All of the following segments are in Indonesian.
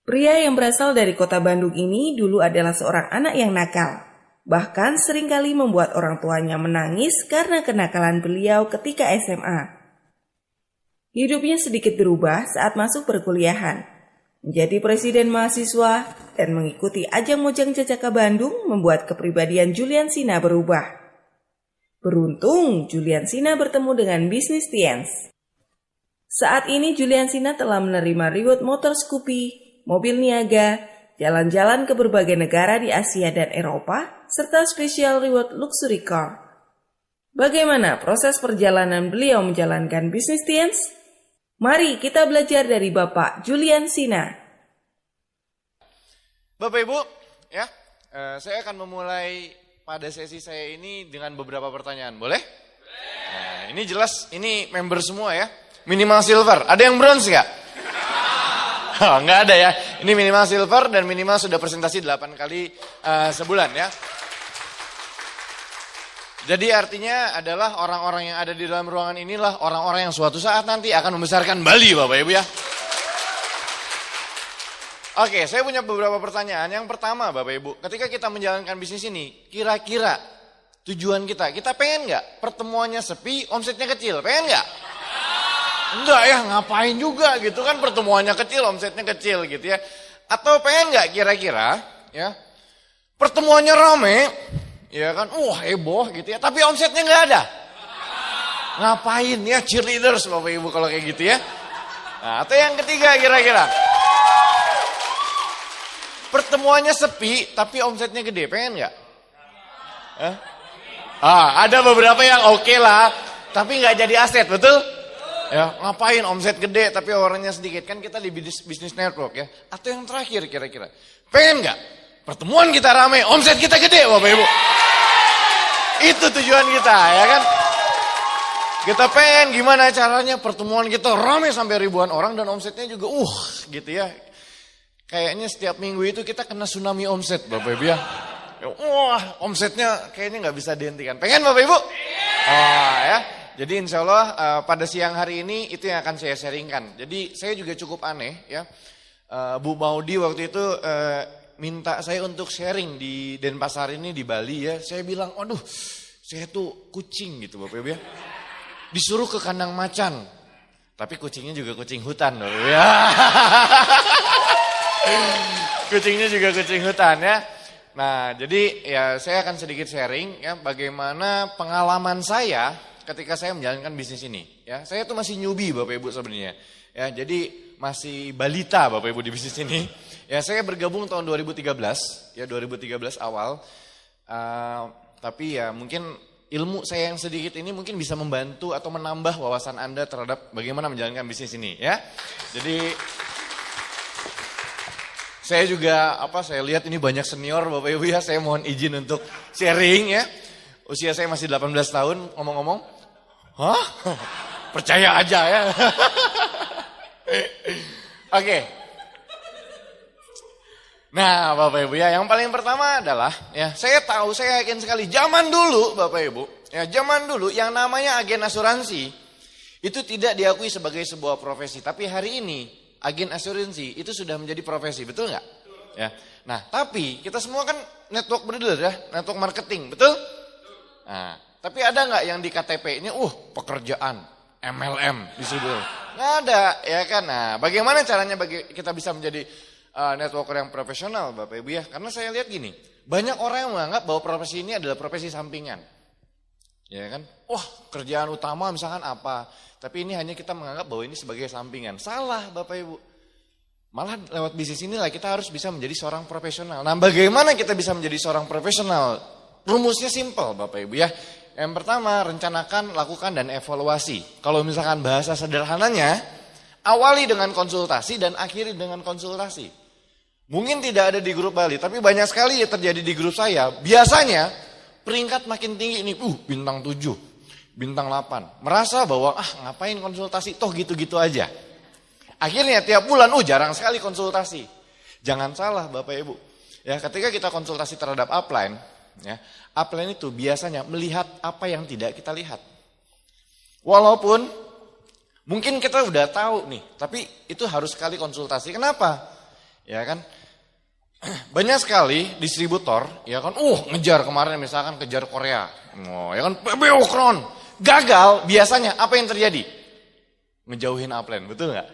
Pria yang berasal dari kota Bandung ini dulu adalah seorang anak yang nakal. Bahkan seringkali membuat orang tuanya menangis karena kenakalan beliau ketika SMA. Hidupnya sedikit berubah saat masuk perkuliahan. Menjadi presiden mahasiswa dan mengikuti ajang Mojang Jajaka Bandung membuat kepribadian Julian Sina berubah. Beruntung Julian Sina bertemu dengan bisnis Tiens. Saat ini Julian Sina telah menerima reward motor Scoopy, mobil niaga, jalan-jalan ke berbagai negara di Asia dan Eropa, serta special reward luxury car. Bagaimana proses perjalanan beliau menjalankan bisnis Tiens? Mari kita belajar dari Bapak Julian Sina. Bapak Ibu, ya, saya akan memulai pada sesi saya ini dengan beberapa pertanyaan, boleh? Nah, ini jelas, ini member semua ya, minimal silver. Ada yang bronze nggak? Oh, nggak ada ya. Ini minimal silver dan minimal sudah presentasi 8 kali sebulan ya. Jadi artinya adalah orang-orang yang ada di dalam ruangan inilah orang-orang yang suatu saat nanti akan membesarkan Bali, Bapak Ibu ya. Oke, saya punya beberapa pertanyaan. Yang pertama Bapak Ibu, ketika kita menjalankan bisnis ini, kira-kira tujuan kita pengen nggak pertemuannya sepi, omsetnya kecil, pengen nggak? Enggak ya, ngapain juga gitu kan, pertemuannya kecil, omsetnya kecil gitu ya. Atau pengen nggak kira-kira ya pertemuannya rame, ya kan, heboh gitu ya, tapi omsetnya nggak ada. Ngapain ya, cheerleaders Bapak Ibu kalau kayak gitu ya. Nah, atau yang ketiga kira-kira pertemuannya sepi tapi omsetnya gede, pengen nggak? Ada beberapa yang oke lah, tapi nggak jadi aset, betul? Ya, ngapain omset gede tapi orangnya sedikit, kan kita di bisnis network ya. Atau yang terakhir kira-kira, pengen nggak pertemuan kita rame, omset kita gede Bapak Ibu? Itu tujuan kita ya kan. Kita pengen gimana caranya pertemuan kita rame sampai ribuan orang dan omsetnya juga gitu ya. Kayaknya setiap minggu itu kita kena tsunami omset Bapak Ibu ya. Omsetnya kayaknya nggak bisa dihentikan. Pengen Bapak Ibu? Ya. Jadi insya Allah pada siang hari ini itu yang akan saya sharingkan. Jadi saya juga cukup aneh ya. Bu Maudi waktu itu minta saya untuk sharing di Denpasar ini di Bali ya. Saya bilang, aduh saya tuh kucing gitu Bapak Ibu ya. Disuruh ke kandang macan. Tapi kucingnya juga kucing hutan Bapak Ibu ya. Kucingnya juga kucing hutan ya. Nah jadi ya saya akan sedikit sharing ya bagaimana pengalaman saya ketika saya menjalankan bisnis ini, ya saya tuh masih newbie Bapak Ibu sebenarnya, ya jadi masih balita Bapak Ibu di bisnis ini. Ya saya bergabung tahun 2013, ya 2013 awal, tapi ya mungkin ilmu saya yang sedikit ini mungkin bisa membantu atau menambah wawasan Anda terhadap bagaimana menjalankan bisnis ini, ya. Jadi saya juga saya lihat ini banyak senior Bapak Ibu ya, saya mohon izin untuk sharing ya. Usia saya masih 18 tahun ngomong-ngomong. Percaya aja ya. Oke. Nah Bapak Ibu ya, yang paling pertama adalah ya saya yakin sekali zaman dulu Bapak Ibu, ya zaman dulu yang namanya agen asuransi itu tidak diakui sebagai sebuah profesi, tapi hari ini agen asuransi itu sudah menjadi profesi, betul nggak? Ya. Nah tapi kita semua kan network builder ya, network marketing, betul? Nah, tapi ada nggak yang di KTP ini, pekerjaan MLM disebut? Nggak ada, ya kan? Nah, bagaimana caranya kita bisa menjadi networker yang profesional, Bapak Ibu ya? Karena saya lihat gini, banyak orang yang menganggap bahwa profesi ini adalah profesi sampingan, ya kan? Kerjaan utama misalkan apa? Tapi ini hanya kita menganggap bahwa ini sebagai sampingan. Salah, Bapak Ibu. Malah lewat bisnis inilah kita harus bisa menjadi seorang profesional. Nah, bagaimana kita bisa menjadi seorang profesional? Rumusnya simpel, Bapak Ibu ya. Yang pertama, rencanakan, lakukan, dan evaluasi. Kalau misalkan bahasa sederhananya, awali dengan konsultasi dan akhiri dengan konsultasi. Mungkin tidak ada di grup Bali, tapi banyak sekali yang terjadi di grup saya. Biasanya, peringkat makin tinggi ini, bintang 7, bintang 8. Merasa bahwa, ngapain konsultasi, toh gitu-gitu aja. Akhirnya tiap bulan, jarang sekali konsultasi. Jangan salah Bapak Ibu. Ya, ketika kita konsultasi terhadap upline, ya, upline itu biasanya melihat apa yang tidak kita lihat. Walaupun mungkin kita udah tahu nih, tapi itu harus sekali konsultasi. Kenapa? ya kan? Banyak sekali distributor, ya kan, ngejar kemarin misalkan kejar Korea, ya kan, PBO Kron, gagal, biasanya apa yang terjadi? Ngejauhin upline, betul nggak?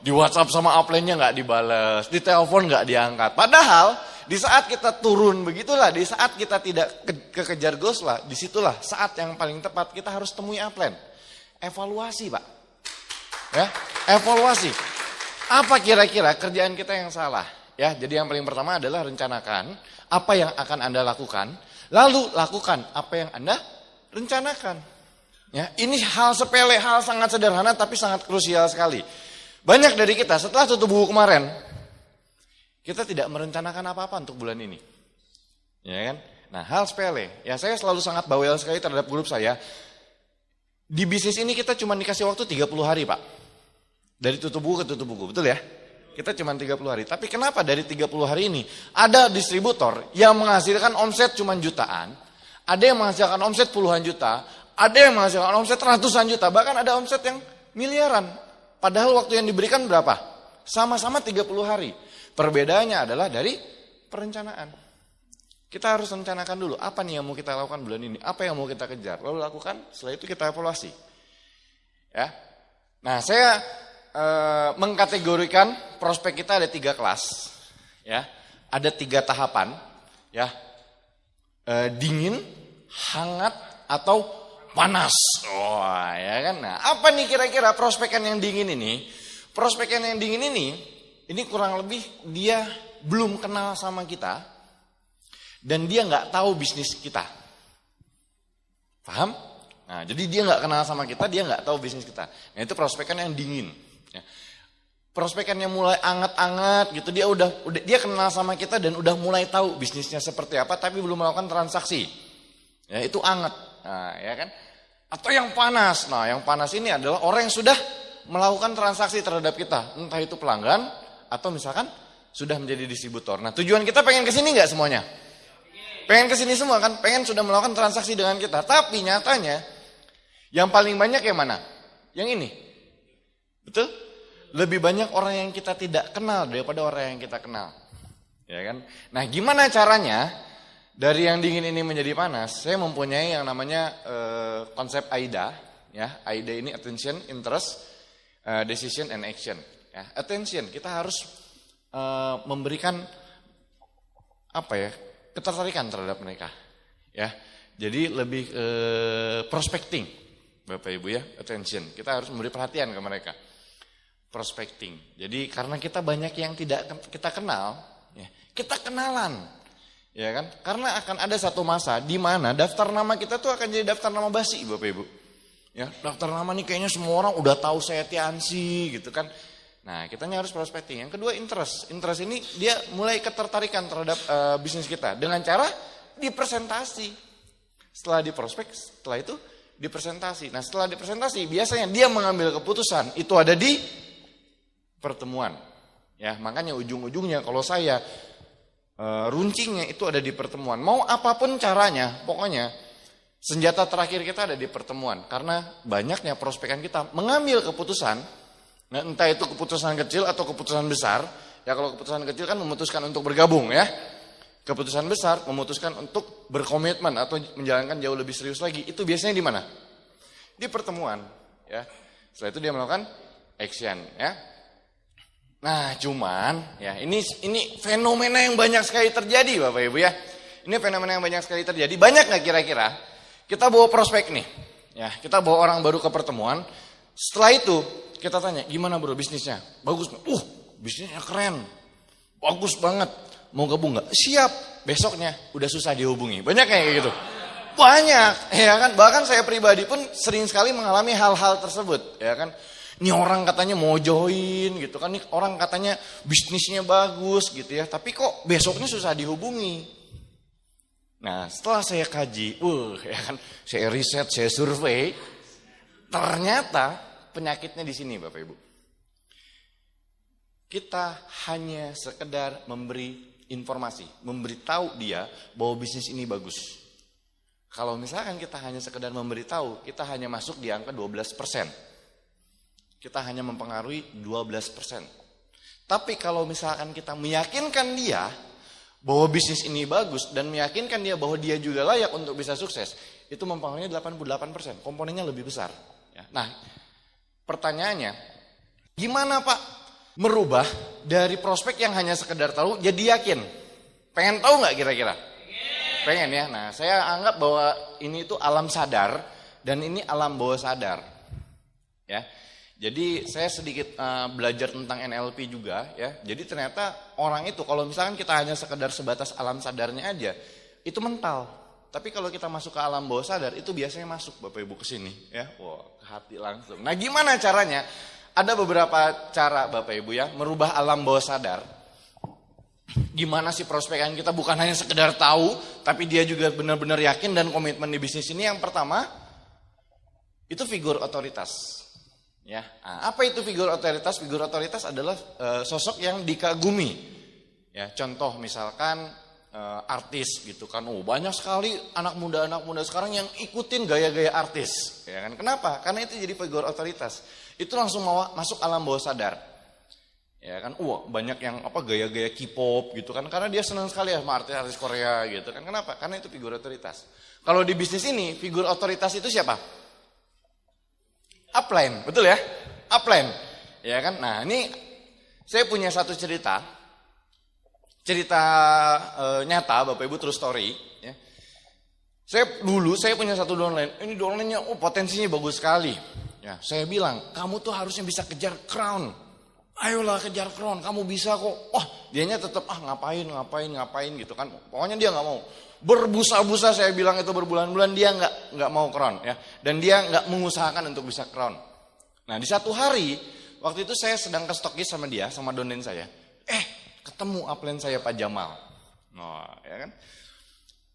Di WhatsApp sama upline-nya nggak dibales, di telepon nggak diangkat. Padahal di saat kita turun begitulah, di saat kita tidak kekejar goals lah, disitulah saat yang paling tepat kita harus temui upline. Evaluasi, Pak. Ya, evaluasi. Apa kira-kira kerjaan kita yang salah? Ya, jadi yang paling pertama adalah rencanakan apa yang akan Anda lakukan, lalu lakukan apa yang Anda rencanakan. Ya, ini hal sepele, hal sangat sederhana tapi sangat krusial sekali. Banyak dari kita setelah tutup buku kemarin, kita tidak merencanakan apa-apa untuk bulan ini. Ya kan? Nah, hal sepele. Ya, saya selalu sangat bawel sekali terhadap grup saya. Di bisnis ini kita cuma dikasih waktu 30 hari, Pak. Dari tutup buku ke tutup buku, betul ya? Kita cuma 30 hari. Tapi kenapa dari 30 hari ini ada distributor yang menghasilkan omset cuma jutaan, ada yang menghasilkan omset puluhan juta, ada yang menghasilkan omset ratusan juta, bahkan ada omset yang miliaran. Padahal waktu yang diberikan berapa? Sama-sama 30 hari. Perbedaannya adalah dari perencanaan. Kita harus rencanakan dulu, apa nih yang mau kita lakukan bulan ini, apa yang mau kita kejar, lalu lakukan, setelah itu kita evaluasi. Ya. Nah, saya mengkategorikan prospek kita ada 3 kelas, ya, ada 3 tahapan, ya, dingin, hangat, atau panas. Ya kan. Nah, apa nih kira-kira prospekan yang dingin ini? Prospekan yang dingin ini kurang lebih dia belum kenal sama kita dan dia nggak tahu bisnis kita, paham? Nah, jadi dia nggak kenal sama kita, dia nggak tahu bisnis kita. Nah, itu prospekan yang dingin. Ya. Prospekannya mulai anget-anget gitu, dia kenal sama kita dan udah mulai tahu bisnisnya seperti apa, tapi belum melakukan transaksi. Ya, itu anget, nah, ya kan? Atau yang panas. Nah, yang panas ini adalah orang yang sudah melakukan transaksi terhadap kita, entah itu pelanggan atau misalkan sudah menjadi distributor. Nah, tujuan kita pengen ke sini nggak semuanya? Pengen ke sini semua kan? Pengen sudah melakukan transaksi dengan kita. Tapi nyatanya yang paling banyak yang mana? Yang ini. Betul? Lebih banyak orang yang kita tidak kenal daripada orang yang kita kenal. Ya kan? Nah, gimana caranya dari yang dingin ini menjadi panas? Saya mempunyai yang namanya konsep AIDA, ya. AIDA ini attention, interest, decision and action. Ya, attention, kita harus memberikan ketertarikan terhadap mereka. Ya. Jadi lebih prospecting. Bapak Ibu ya, attention. Kita harus memberi perhatian ke mereka. Prospecting. Jadi karena kita banyak yang tidak kita kenal, ya, kita kenalan. Ya kan? Karena akan ada satu masa di mana daftar nama kita tuh akan jadi daftar nama basi, Bapak Ibu. Ya, daftar nama nih kayaknya semua orang udah tahu saya Tiansi gitu kan. Nah, kitanya harus prospecting. Yang kedua interest. Interest ini dia mulai ketertarikan terhadap bisnis kita dengan cara dipresentasi. Setelah diprospek, setelah itu dipresentasi. Nah, setelah dipresentasi biasanya dia mengambil keputusan itu ada di pertemuan. Ya, makanya ujung-ujungnya kalau saya runcingnya itu ada di pertemuan. Mau apapun caranya, pokoknya senjata terakhir kita ada di pertemuan. Karena banyaknya prospekan kita mengambil keputusan, nah, entah itu keputusan kecil atau keputusan besar. Ya, kalau keputusan kecil kan memutuskan untuk bergabung ya. Keputusan besar memutuskan untuk berkomitmen atau menjalankan jauh lebih serius lagi. Itu biasanya di mana? Di pertemuan, ya. Setelah itu dia melakukan action, ya. Nah, cuman ya ini fenomena yang banyak sekali terjadi, Bapak Ibu ya. Ini fenomena yang banyak sekali terjadi. Banyak nggak kira-kira kita bawa prospek nih, ya. Kita bawa orang baru ke pertemuan. Setelah itu kita tanya, gimana bro bisnisnya? Bagus, bisnisnya keren, bagus banget. Mau gabung nggak? Siap. Besoknya udah susah dihubungi. Banyak kayak gitu. Banyak, ya kan. Bahkan saya pribadi pun sering sekali mengalami hal-hal tersebut, ya kan. Ini orang katanya mau join gitu kan. Ini orang katanya bisnisnya bagus gitu ya. Tapi kok besoknya susah dihubungi. Nah, setelah saya kaji, ya kan, saya riset, saya survei, ternyata penyakitnya di sini, Bapak Ibu. Kita hanya sekedar memberi informasi, memberitahu dia bahwa bisnis ini bagus. Kalau misalkan kita hanya sekedar memberitahu, kita hanya masuk di angka 12%. Kita hanya mempengaruhi 12%. Tapi kalau misalkan kita meyakinkan dia bahwa bisnis ini bagus dan meyakinkan dia bahwa dia juga layak untuk bisa sukses, itu mempengaruhi 88%, komponennya lebih besar. Nah, pertanyaannya, gimana Pak merubah dari prospek yang hanya sekedar tahu jadi yakin? Pengen tahu nggak kira-kira? Pengen ya. Nah, saya anggap bahwa ini itu alam sadar dan ini alam bawah sadar. Ya. Jadi saya sedikit belajar tentang NLP juga ya. Jadi ternyata orang itu kalau misalkan kita hanya sekedar sebatas alam sadarnya aja, itu mental. Tapi kalau kita masuk ke alam bawah sadar, itu biasanya masuk Bapak Ibu ke sini ya. Wah, ke hati langsung. Nah, gimana caranya? Ada beberapa cara Bapak Ibu ya, merubah alam bawah sadar. Gimana sih prospekan kita bukan hanya sekedar tahu, tapi dia juga benar-benar yakin dan komitmen di bisnis ini. Yang pertama, itu figur otoritas. Ya, nah, apa itu figur otoritas? Figur otoritas adalah sosok yang dikagumi. Ya, contoh misalkan artis gitu kan. Banyak sekali anak muda sekarang yang ikutin gaya-gaya artis. Ya kan? Kenapa? Karena itu jadi figur otoritas. Itu langsung masuk alam bawah sadar. Ya kan, banyak yang gaya-gaya K-pop gitu kan, karena dia senang sekali ya sama artis-artis Korea gitu kan. Kenapa? Karena itu figur otoritas. Kalau di bisnis ini, figur otoritas itu siapa? Upline, betul ya? Upline, ya kan? Nah, ini saya punya satu cerita nyata, Bapak Ibu, true story. Ya. Saya punya satu downline. Ini downline-nya, potensinya bagus sekali. Ya, saya bilang, kamu tuh harusnya bisa kejar crown. Ayolah kejar crown, kamu bisa kok. Dianya tetap ngapain gitu kan. Pokoknya dia nggak mau. Berbusa-busa saya bilang itu berbulan-bulan dia nggak mau crown ya. Dan dia nggak mengusahakan untuk bisa crown. Nah, di satu hari waktu itu saya sedang ke stokis sama dia, sama donen saya. Ketemu upline saya Pak Jamal. Nah, ya kan.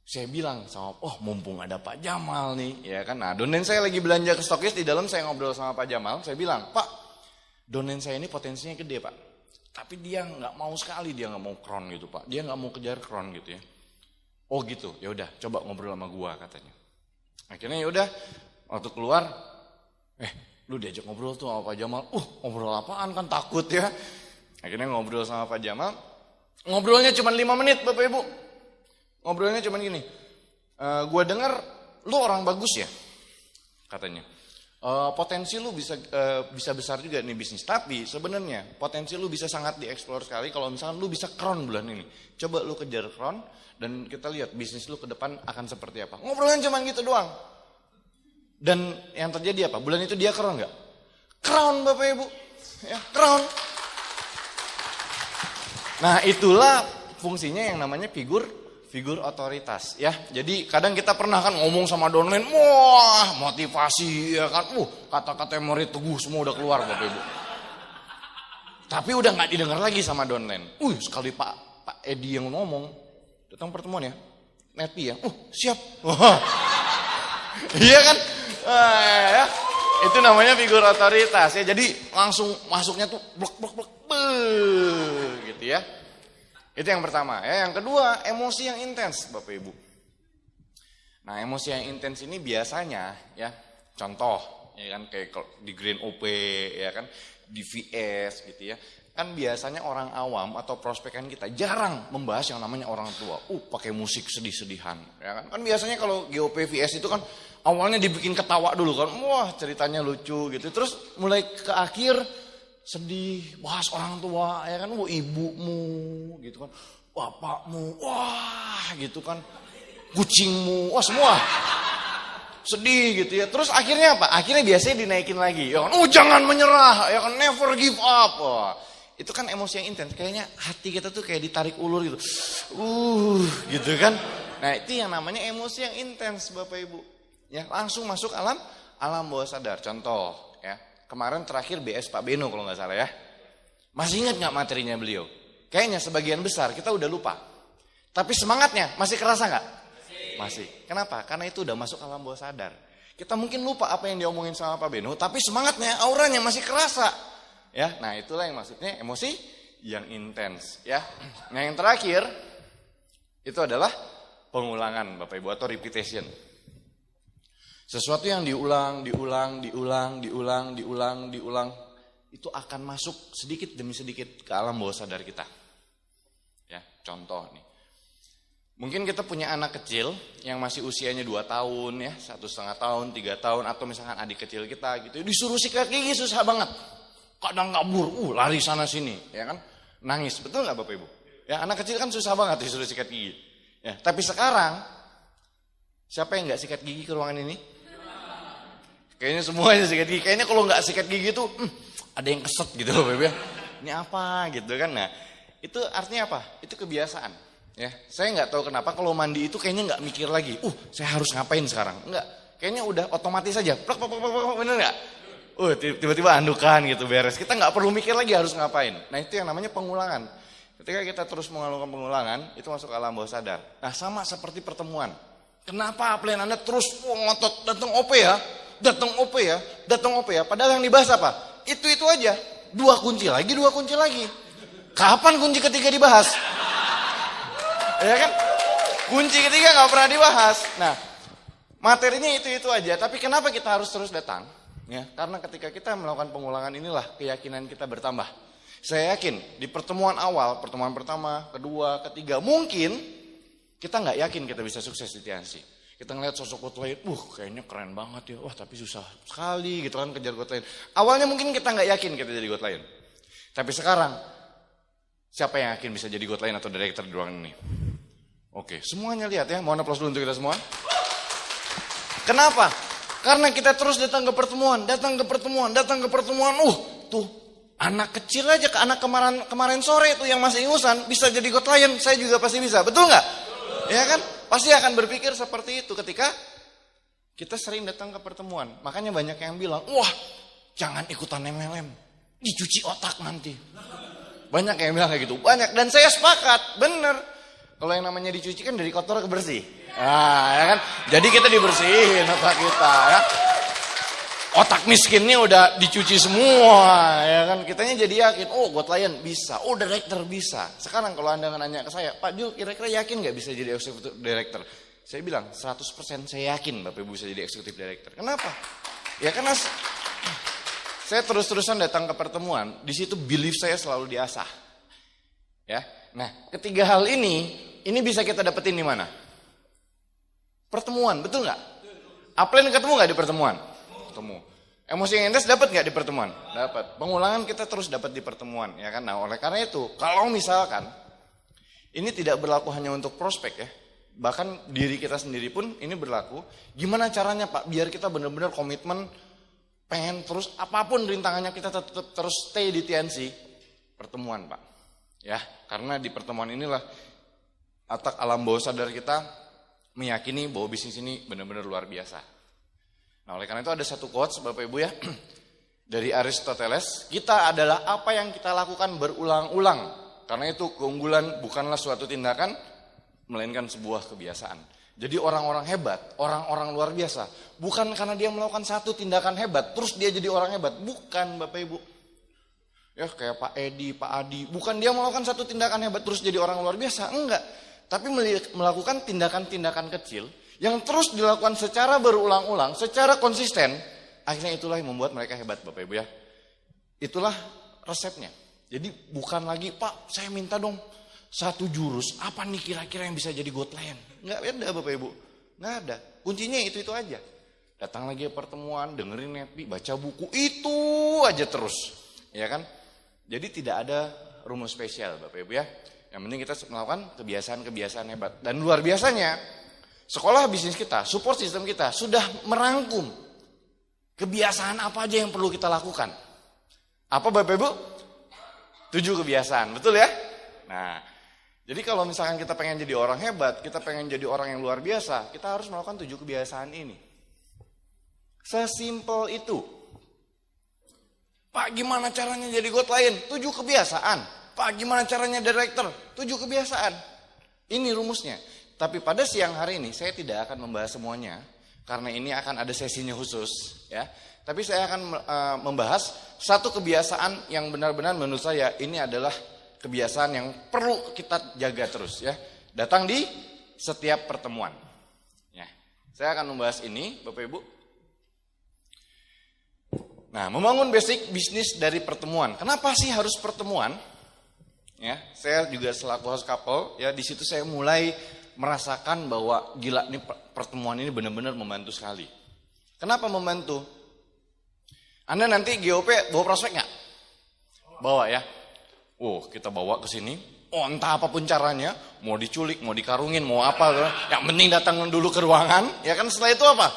Saya bilang sama, mumpung ada Pak Jamal nih, ya kan. Nah, donen saya lagi belanja ke stokis, di dalam saya ngobrol sama Pak Jamal. Saya bilang, Pak, donen saya ini potensinya gede Pak, tapi dia nggak mau sekali, dia nggak mau crown gitu Pak, dia nggak mau kejar crown gitu ya. Oh gitu, ya udah coba ngobrol sama gua katanya. Akhirnya ya udah, waktu keluar, lu diajak ngobrol tuh sama Pak Jamal, ngobrol apaan kan takut ya. Akhirnya ngobrol sama Pak Jamal, ngobrolnya cuma 5 menit Bapak Ibu, ngobrolnya cuma gini, gua dengar lu orang bagus ya, katanya. Potensi lu bisa besar juga nih bisnis. Tapi sebenarnya potensi lu bisa sangat dieksplor sekali kalau misalkan lu bisa crown bulan ini. Coba lu kejar crown dan kita lihat bisnis lu ke depan akan seperti apa. Ngobrolnya cuma gitu doang. Dan yang terjadi apa? Bulan itu dia crown nggak? Crown Bapak Ibu. Ya, crown. Nah, itulah fungsinya yang namanya figur otoritas ya. Jadi kadang kita pernah kan ngomong sama downline, motivasi ya kan. Kata-kata yang murid teguh semua udah keluar Bapak Ibu. Tapi udah nggak didengar lagi sama downline. Sekali Pak Edi yang ngomong, datang pertemuan ya. Neti ya. Siap. Iya kan? Ya. Itu namanya figur otoritas ya. Jadi langsung masuknya tuh blok gitu ya. Itu yang pertama ya. Yang kedua, emosi yang intens Bapak Ibu. Nah, emosi yang intens ini biasanya ya, contoh ya kan kayak di Green OP ya kan, di VS gitu ya. Kan biasanya orang awam atau prospekan kita jarang membahas yang namanya orang tua. Pakai musik sedih-sedihan ya kan. Kan biasanya kalau GOP VS itu kan awalnya dibikin ketawa dulu kan. Ceritanya lucu gitu. Terus mulai ke akhir sedih, bahas orang tua, ya kan, ibumu, gitu kan, bapakmu, gitu kan, kucingmu, semua sedih gitu ya. Terus akhirnya apa? Akhirnya biasanya dinaikin lagi, ya kan, jangan menyerah, ya kan, never give up. Itu kan emosi yang intens, kayaknya hati kita tuh kayak ditarik ulur gitu, gitu kan. Nah, itu yang namanya emosi yang intens Bapak Ibu, ya langsung masuk alam bawah sadar. Contoh, ya. Kemarin terakhir BS Pak Beno kalau nggak salah ya. Masih ingat nggak materinya beliau? Kayaknya sebagian besar kita udah lupa. Tapi semangatnya masih kerasa nggak? Masih. Kenapa? Karena itu udah masuk alam bawah sadar. Kita mungkin lupa apa yang diomongin sama Pak Beno, tapi semangatnya, auranya masih kerasa. Ya, nah itulah yang maksudnya emosi yang intens. Ya. Nah yang terakhir itu adalah pengulangan Bapak Ibu atau repetition. Sesuatu yang diulang, itu akan masuk sedikit demi sedikit ke alam bawah sadar kita. Ya, contoh nih. Mungkin kita punya anak kecil yang masih usianya 2 tahun ya, 1,5 tahun, 3 tahun, atau misalkan adik kecil kita gitu. Disuruh sikat gigi susah banget. Kadang kabur, lari sana sini, ya kan? Nangis, betul nggak Bapak Ibu? Ya, anak kecil kan susah banget disuruh sikat gigi. Ya, tapi sekarang siapa yang nggak sikat gigi ke ruangan ini? Kayaknya semuanya sikat gigi. Kayaknya kalau nggak sikat gigi tuh ada yang keset gitu Bapak Ibu ya. Ini apa gitu kan? Nah, itu artinya apa? Itu kebiasaan. Ya, saya nggak tahu kenapa kalau mandi itu kayaknya nggak mikir lagi. Saya harus ngapain sekarang? Enggak, kayaknya udah otomatis aja. Plak, bener nggak? Tiba-tiba andukan gitu beres. Kita nggak perlu mikir lagi harus ngapain. Nah itu yang namanya pengulangan. Ketika kita terus melakukan pengulangan, itu masuk ke alam bawah sadar. Nah sama seperti pertemuan. Kenapa plan Anda terus ngotot datang OP ya? Datang OP ya? Datang OP ya? Padahal yang dibahas apa? Itu aja. 2 kunci lagi. Kapan kunci ketiga dibahas? Ya kan? Kunci ketiga nggak pernah dibahas. Nah, materinya itu aja. Tapi kenapa kita harus terus datang? Ya, karena ketika kita melakukan pengulangan inilah keyakinan kita bertambah. Saya yakin di pertemuan awal, pertemuan pertama, kedua, ketiga, mungkin kita nggak yakin kita bisa sukses di TNC. Kita ngeliat sosok coach lain, kayaknya keren banget ya. Wah tapi susah sekali gitu kan kejar coach lain. Awalnya mungkin kita nggak yakin kita jadi coach lain. Tapi sekarang, siapa yang yakin bisa jadi coach lain atau director di ruangan ini? Oke, semuanya lihat ya. Mohon aplaus dulu untuk kita semua. Kenapa? Karena kita terus datang ke pertemuan. Tuh anak kecil aja, ke anak kemarin sore itu yang masih ingusan bisa jadi coach lain. Saya juga pasti bisa, betul nggak? Ya kan? Pasti akan berpikir seperti itu ketika kita sering datang ke pertemuan. Makanya banyak yang bilang, wah jangan ikutan MLM, dicuci otak nanti. Banyak yang bilang kayak gitu, banyak. Dan saya sepakat, bener. Kalau yang namanya dicuci kan dari kotor ke bersih. Nah, ya kan? Jadi kita dibersihin otak kita ya. Otak miskinnya udah dicuci semua, ya kan? Kitanya jadi yakin, coach lain bisa, director bisa. Sekarang kalau Anda nanya ke saya, Pak Jul kira-kira yakin nggak bisa jadi executive director? Saya bilang 100% saya yakin Bapak Ibu bisa jadi executive director. Kenapa? Ya karena saya terus-terusan datang ke pertemuan, di situ belief saya selalu diasah. Ya. Nah, ketiga hal ini bisa kita dapetin di mana? Pertemuan, betul nggak? Upline ketemu nggak di pertemuan? Ketemu. Emosi yang intense dapat nggak di pertemuan? Dapat. Pengulangan kita terus dapat di pertemuan, ya kan? Nah, oleh karena itu, kalau misalkan ini tidak berlaku hanya untuk prospek ya, bahkan diri kita sendiri pun ini berlaku. Gimana caranya Pak? Biar kita benar-benar komitmen, pengen terus apapun rintangannya kita tetap terus stay di TNC. Pertemuan Pak. Ya, karena di pertemuan inilah otak alam bawah sadar kita meyakini bahwa bisnis ini benar-benar luar biasa. Nah, oleh karena itu ada satu quotes Bapak Ibu ya dari Aristoteles, kita adalah apa yang kita lakukan berulang-ulang. Karena itu keunggulan bukanlah suatu tindakan, melainkan sebuah kebiasaan. Jadi orang-orang hebat, orang-orang luar biasa, bukan karena dia melakukan satu tindakan hebat, terus dia jadi orang hebat. Bukan Bapak Ibu. Ya kayak Pak Edi, Pak Adi, bukan dia melakukan satu tindakan hebat terus jadi orang luar biasa, enggak. Tapi melakukan tindakan-tindakan kecil yang terus dilakukan secara berulang-ulang, secara konsisten, akhirnya itulah yang membuat mereka hebat Bapak Ibu ya. Itulah resepnya. Jadi bukan lagi, Pak saya minta dong satu jurus, apa nih kira-kira yang bisa jadi gold lion? Enggak ada Bapak Ibu, enggak ada. Kuncinya itu aja. Datang lagi ke pertemuan, dengerin Netbi, baca buku, itu aja terus. Ya kan? Jadi tidak ada rumus spesial Bapak Ibu ya. Yang penting kita melakukan kebiasaan-kebiasaan hebat. Dan luar biasanya, sekolah bisnis kita, support system kita sudah merangkum kebiasaan apa aja yang perlu kita lakukan. Apa Bapak Ibu? 7 kebiasaan, betul ya? Nah, jadi kalau misalkan kita pengen jadi orang hebat, kita pengen jadi orang yang luar biasa, kita harus melakukan 7 kebiasaan ini. Sesimpel itu. Pak gimana caranya jadi gold lion? 7 kebiasaan. Pak gimana caranya director? 7 kebiasaan. Ini rumusnya. Tapi pada siang hari ini saya tidak akan membahas semuanya. Karena ini akan ada sesinya khusus. Ya. Tapi saya akan membahas satu kebiasaan yang benar-benar menurut saya ini adalah kebiasaan yang perlu kita jaga terus. Ya. Datang di setiap pertemuan. Ya. Saya akan membahas ini Bapak Ibu. Nah, membangun basic bisnis dari pertemuan. Kenapa sih harus pertemuan? Ya, saya juga selaku host couple, ya di situ saya mulai merasakan bahwa gila nih pertemuan ini benar-benar membantu sekali. Kenapa membantu? Anda nanti GOP bawa prospek nggak? Bawa ya. Kita bawa ke sini. Entah apapun caranya, mau diculik, mau dikarungin, mau apa, yang penting datang dulu ke ruangan. Ya kan setelah itu apa?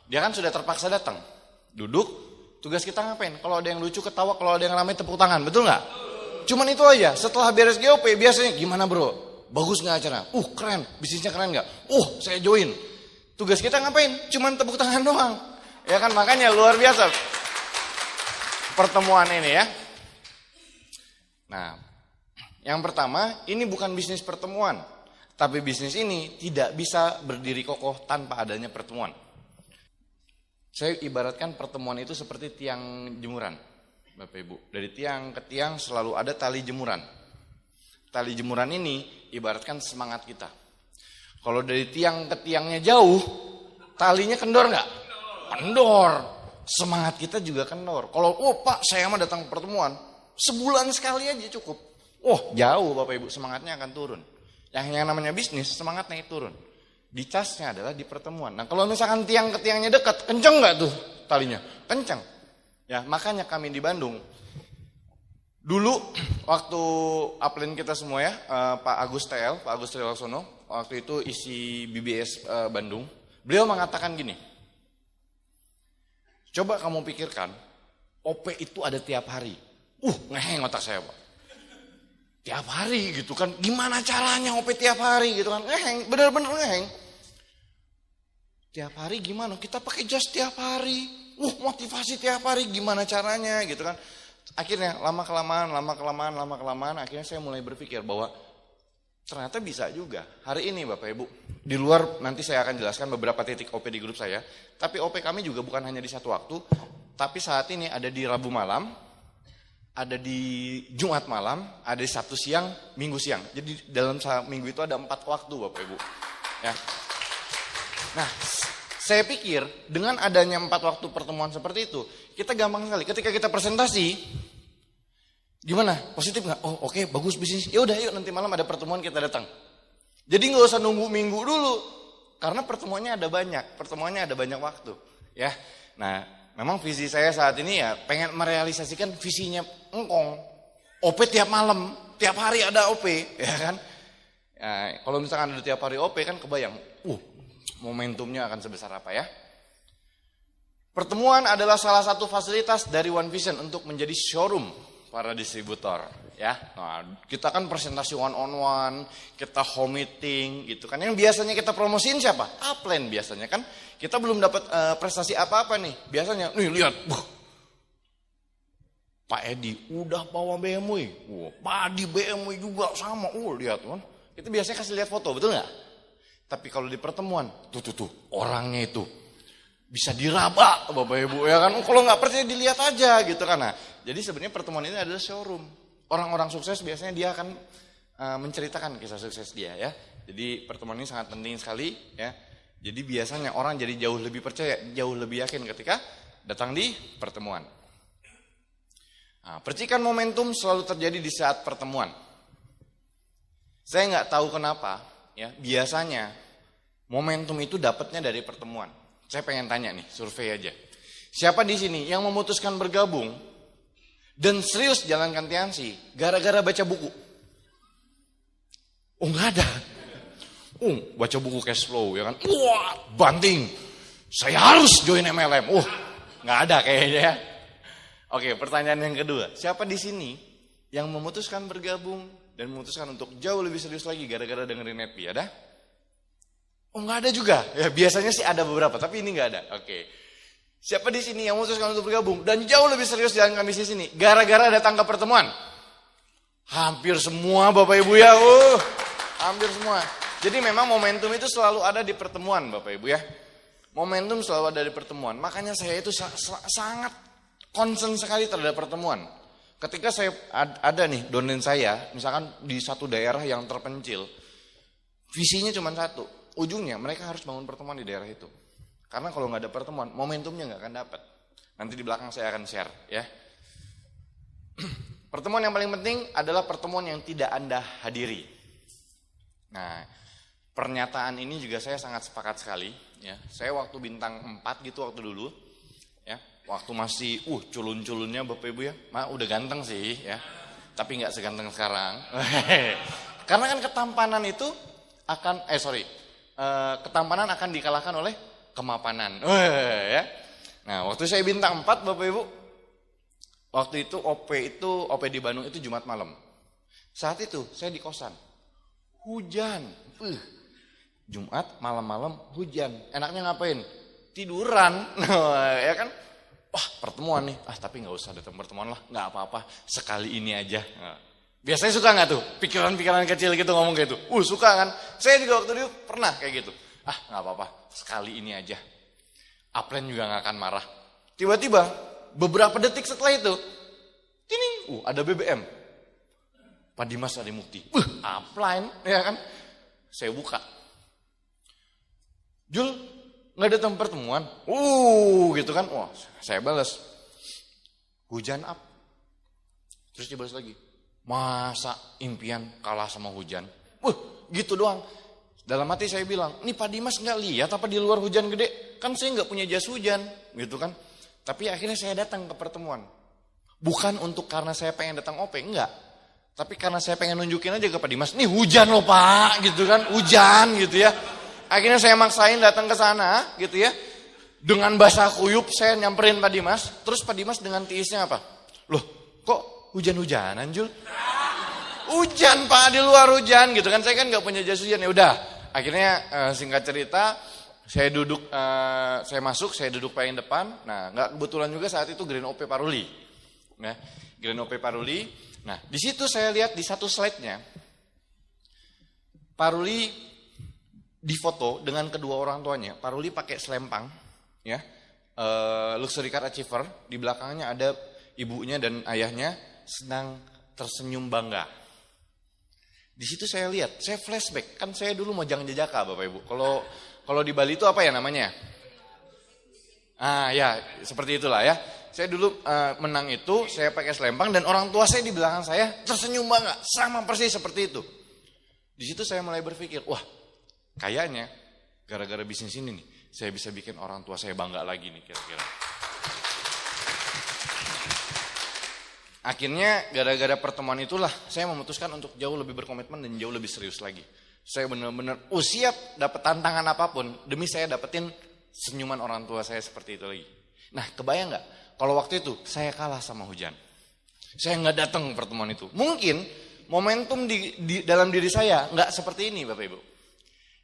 Dia kan sudah terpaksa datang. Duduk, tugas kita ngapain? Kalau ada yang lucu ketawa, kalau ada yang ramai tepuk tangan, betul nggak? Cuman itu aja. Setelah beres GOP biasanya gimana bro? Bagus nggak acara? Keren, bisnisnya keren nggak? Saya join. Tugas kita ngapain? Cuman tepuk tangan doang. Ya kan makanya luar biasa pertemuan ini ya. Nah, yang pertama ini bukan bisnis pertemuan, tapi bisnis ini tidak bisa berdiri kokoh tanpa adanya pertemuan. Saya ibaratkan pertemuan itu seperti tiang jemuran, Bapak Ibu. Dari tiang ke tiang selalu ada tali jemuran. Tali jemuran ini ibaratkan semangat kita. Kalau dari tiang ke tiangnya jauh, talinya kendor nggak? Kendor. Semangat kita juga kendor. Kalau Pak saya mah datang pertemuan, sebulan sekali aja cukup. Jauh Bapak Ibu, semangatnya akan turun. Yang namanya bisnis, semangatnya turun. Dicasnya adalah di pertemuan. Nah kalau misalkan tiang ke tiangnya dekat, kenceng nggak tuh talinya? Kenceng. Ya makanya kami di Bandung, dulu waktu upline kita semua ya, Pak Agus Triwaksono, waktu itu isi BBS Bandung, beliau mengatakan gini, coba kamu pikirkan, OP itu ada tiap hari. Ngeheng otak saya Pak. Tiap hari gitu kan, gimana caranya OP tiap hari gitu kan, ngeheng, bener-bener ngeheng. Tiap hari gimana, kita pakai jas tiap hari, motivasi tiap hari, gimana caranya gitu kan. Akhirnya lama-kelamaan, akhirnya saya mulai berpikir bahwa ternyata bisa juga. Hari ini Bapak Ibu, di luar nanti saya akan jelaskan beberapa titik OP di grup saya, tapi OP kami juga bukan hanya di satu waktu, tapi saat ini ada di Rabu malam, ada di Jumat malam, ada di Sabtu siang, Minggu siang. Jadi dalam minggu itu ada 4 waktu Bapak Ibu. Ya. Nah, saya pikir dengan adanya 4 waktu pertemuan seperti itu, kita gampang sekali. Ketika kita presentasi, gimana? Positif nggak? Oke, bagus bisnis. Ya udah, yuk nanti malam ada pertemuan kita datang. Jadi nggak usah nunggu minggu dulu, karena pertemuannya ada banyak waktu. Ya, nah. Memang visi saya saat ini ya pengen merealisasikan visinya engkong. OP tiap malam, tiap hari ada OP, ya kan? Ya, kalau misalkan ada tiap hari OP kan kebayang, momentumnya akan sebesar apa ya? Pertemuan adalah salah satu fasilitas dari One Vision untuk menjadi showroom para distributor, ya. Nah, kita kan presentasi one on one, kita home meeting gitu kan. Yang biasanya kita promosiin siapa? Upline biasanya kan. Kita belum dapat prestasi apa-apa nih. Biasanya, nih lihat, Pak Edi udah bawa BMW. Pak Adi BMW juga sama. Lihat kan. Kita biasanya kasih lihat foto, betul nggak? Tapi kalau di pertemuan, tuh orangnya itu bisa diraba Bapak Ibu ya kan. Kalau nggak percaya dilihat aja gitu kan. Nah, jadi sebenarnya pertemuan ini adalah showroom. Orang-orang sukses biasanya dia akan menceritakan kisah sukses dia ya. Jadi pertemuan ini sangat penting sekali ya. Jadi biasanya orang jadi jauh lebih percaya, jauh lebih yakin ketika datang di pertemuan. Nah, percikan momentum selalu terjadi di saat pertemuan. Saya nggak tahu kenapa ya. Biasanya momentum itu dapatnya dari pertemuan. Saya pengen tanya nih, survei aja. Siapa di sini yang memutuskan bergabung dan serius jalankan Tiansi gara-gara baca buku? Nggak ada. Baca buku cash flow ya kan. Banting. Saya harus join MLM. Nggak ada kayaknya ya. Oke, pertanyaan yang kedua. Siapa di sini yang memutuskan bergabung dan memutuskan untuk jauh lebih serius lagi gara-gara dengerin Nepi? Ada? Nggak ada juga. Ya biasanya sih ada beberapa, tapi ini nggak ada. Oke. Siapa di sini yang memutuskan untuk bergabung dan jauh lebih serius jalankan bisnis ini gara-gara datang ke pertemuan? Hampir semua Bapak Ibu ya. Hampir semua. Jadi memang momentum itu selalu ada di pertemuan Bapak Ibu ya. Momentum selalu ada di pertemuan. Makanya saya itu sangat concern sekali terhadap pertemuan. Ketika saya ada nih downline saya, misalkan di satu daerah yang terpencil, visinya cuma satu. Ujungnya mereka harus bangun pertemuan di daerah itu. Karena kalau nggak ada pertemuan, momentumnya nggak akan dapat. Nanti di belakang saya akan share ya. Pertemuan yang paling penting adalah pertemuan yang tidak Anda hadiri. Nah, pernyataan ini juga saya sangat sepakat sekali ya. Saya waktu bintang 4 gitu waktu dulu ya, waktu masih culun-culunnya Bapak Ibu ya. Udah ganteng sih ya. Tapi nggak seganteng sekarang. Karena kan ketampanan itu akan ketampanan akan dikalahkan oleh kemapanan. Ya. Nah, waktu saya bintang 4 Bapak Ibu, waktu itu OP di Bandung itu Jumat malam. Saat itu saya di kosan. Hujan. Jumat malam-malam hujan. Enaknya ngapain? Tiduran. Ya kan? Wah, pertemuan nih. Tapi nggak usah datang pertemuan lah, nggak apa-apa. Sekali ini aja. Biasanya suka nggak tuh? Pikiran-pikiran kecil gitu ngomong kayak gitu. Suka kan? Saya juga waktu dulu pernah kayak gitu. Nggak apa-apa. Sekali ini aja. Upline juga nggak akan marah. Tiba-tiba beberapa detik setelah itu, tining, ada BBM. Pak Dimas Adimukti. Upline, ya kan? Saya buka. Jul, nggak datang pertemuan? Gitu kan? Wah, saya balas. Hujan up. Terus dia balas lagi. Masa impian kalah sama hujan? Gitu doang. Dalam hati saya bilang, nih Pak Dimas nggak lihat apa di luar hujan gede? Kan saya nggak punya jas hujan, gitu kan? Tapi akhirnya saya datang ke pertemuan. Bukan untuk karena saya pengen datang OP, enggak. Tapi karena saya pengen nunjukin aja ke Pak Dimas, nih hujan loh Pak, gitu kan? Hujan gitu ya. Akhirnya saya maksain datang ke sana, gitu ya. Dengan basah kuyup saya nyamperin Pak Dimas. Terus Pak Dimas dengan tiisnya apa? Loh, kok hujan-hujanan Jul? Hujan Pak, di luar hujan gitu kan. Saya kan nggak punya jas hujan. Ya udah, akhirnya singkat cerita saya duduk, saya masuk, saya duduk paling depan. Nah, nggak kebetulan juga saat itu Grand OP Paruli. Nah, Grand OP Paruli. Nah, di situ saya lihat di satu slide-nya Paruli difoto dengan kedua orang tuanya. Paruli pakai selempang, ya, luxury car achiever. Di belakangnya ada ibunya dan ayahnya sedang tersenyum bangga. Di situ saya lihat, saya flashback. Kan saya dulu Mojang Jajaka Bapak Ibu. Kalau di Bali itu apa ya namanya? Ya, seperti itulah ya. Saya dulu menang itu, saya pakai selempang dan orang tua saya di belakang saya tersenyum bangga, sama persis seperti itu. Di situ saya mulai berpikir, wah, kayaknya gara-gara bisnis ini nih, saya bisa bikin orang tua saya bangga lagi nih kira-kira. Akhirnya gara-gara pertemuan itulah saya memutuskan untuk jauh lebih berkomitmen dan jauh lebih serius lagi. Saya benar-benar siap dapat tantangan apapun demi saya dapetin senyuman orang tua saya seperti itu lagi. Nah, kebayang nggak kalau waktu itu saya kalah sama hujan? Saya nggak datang pertemuan itu. Mungkin momentum di dalam diri saya nggak seperti ini Bapak Ibu.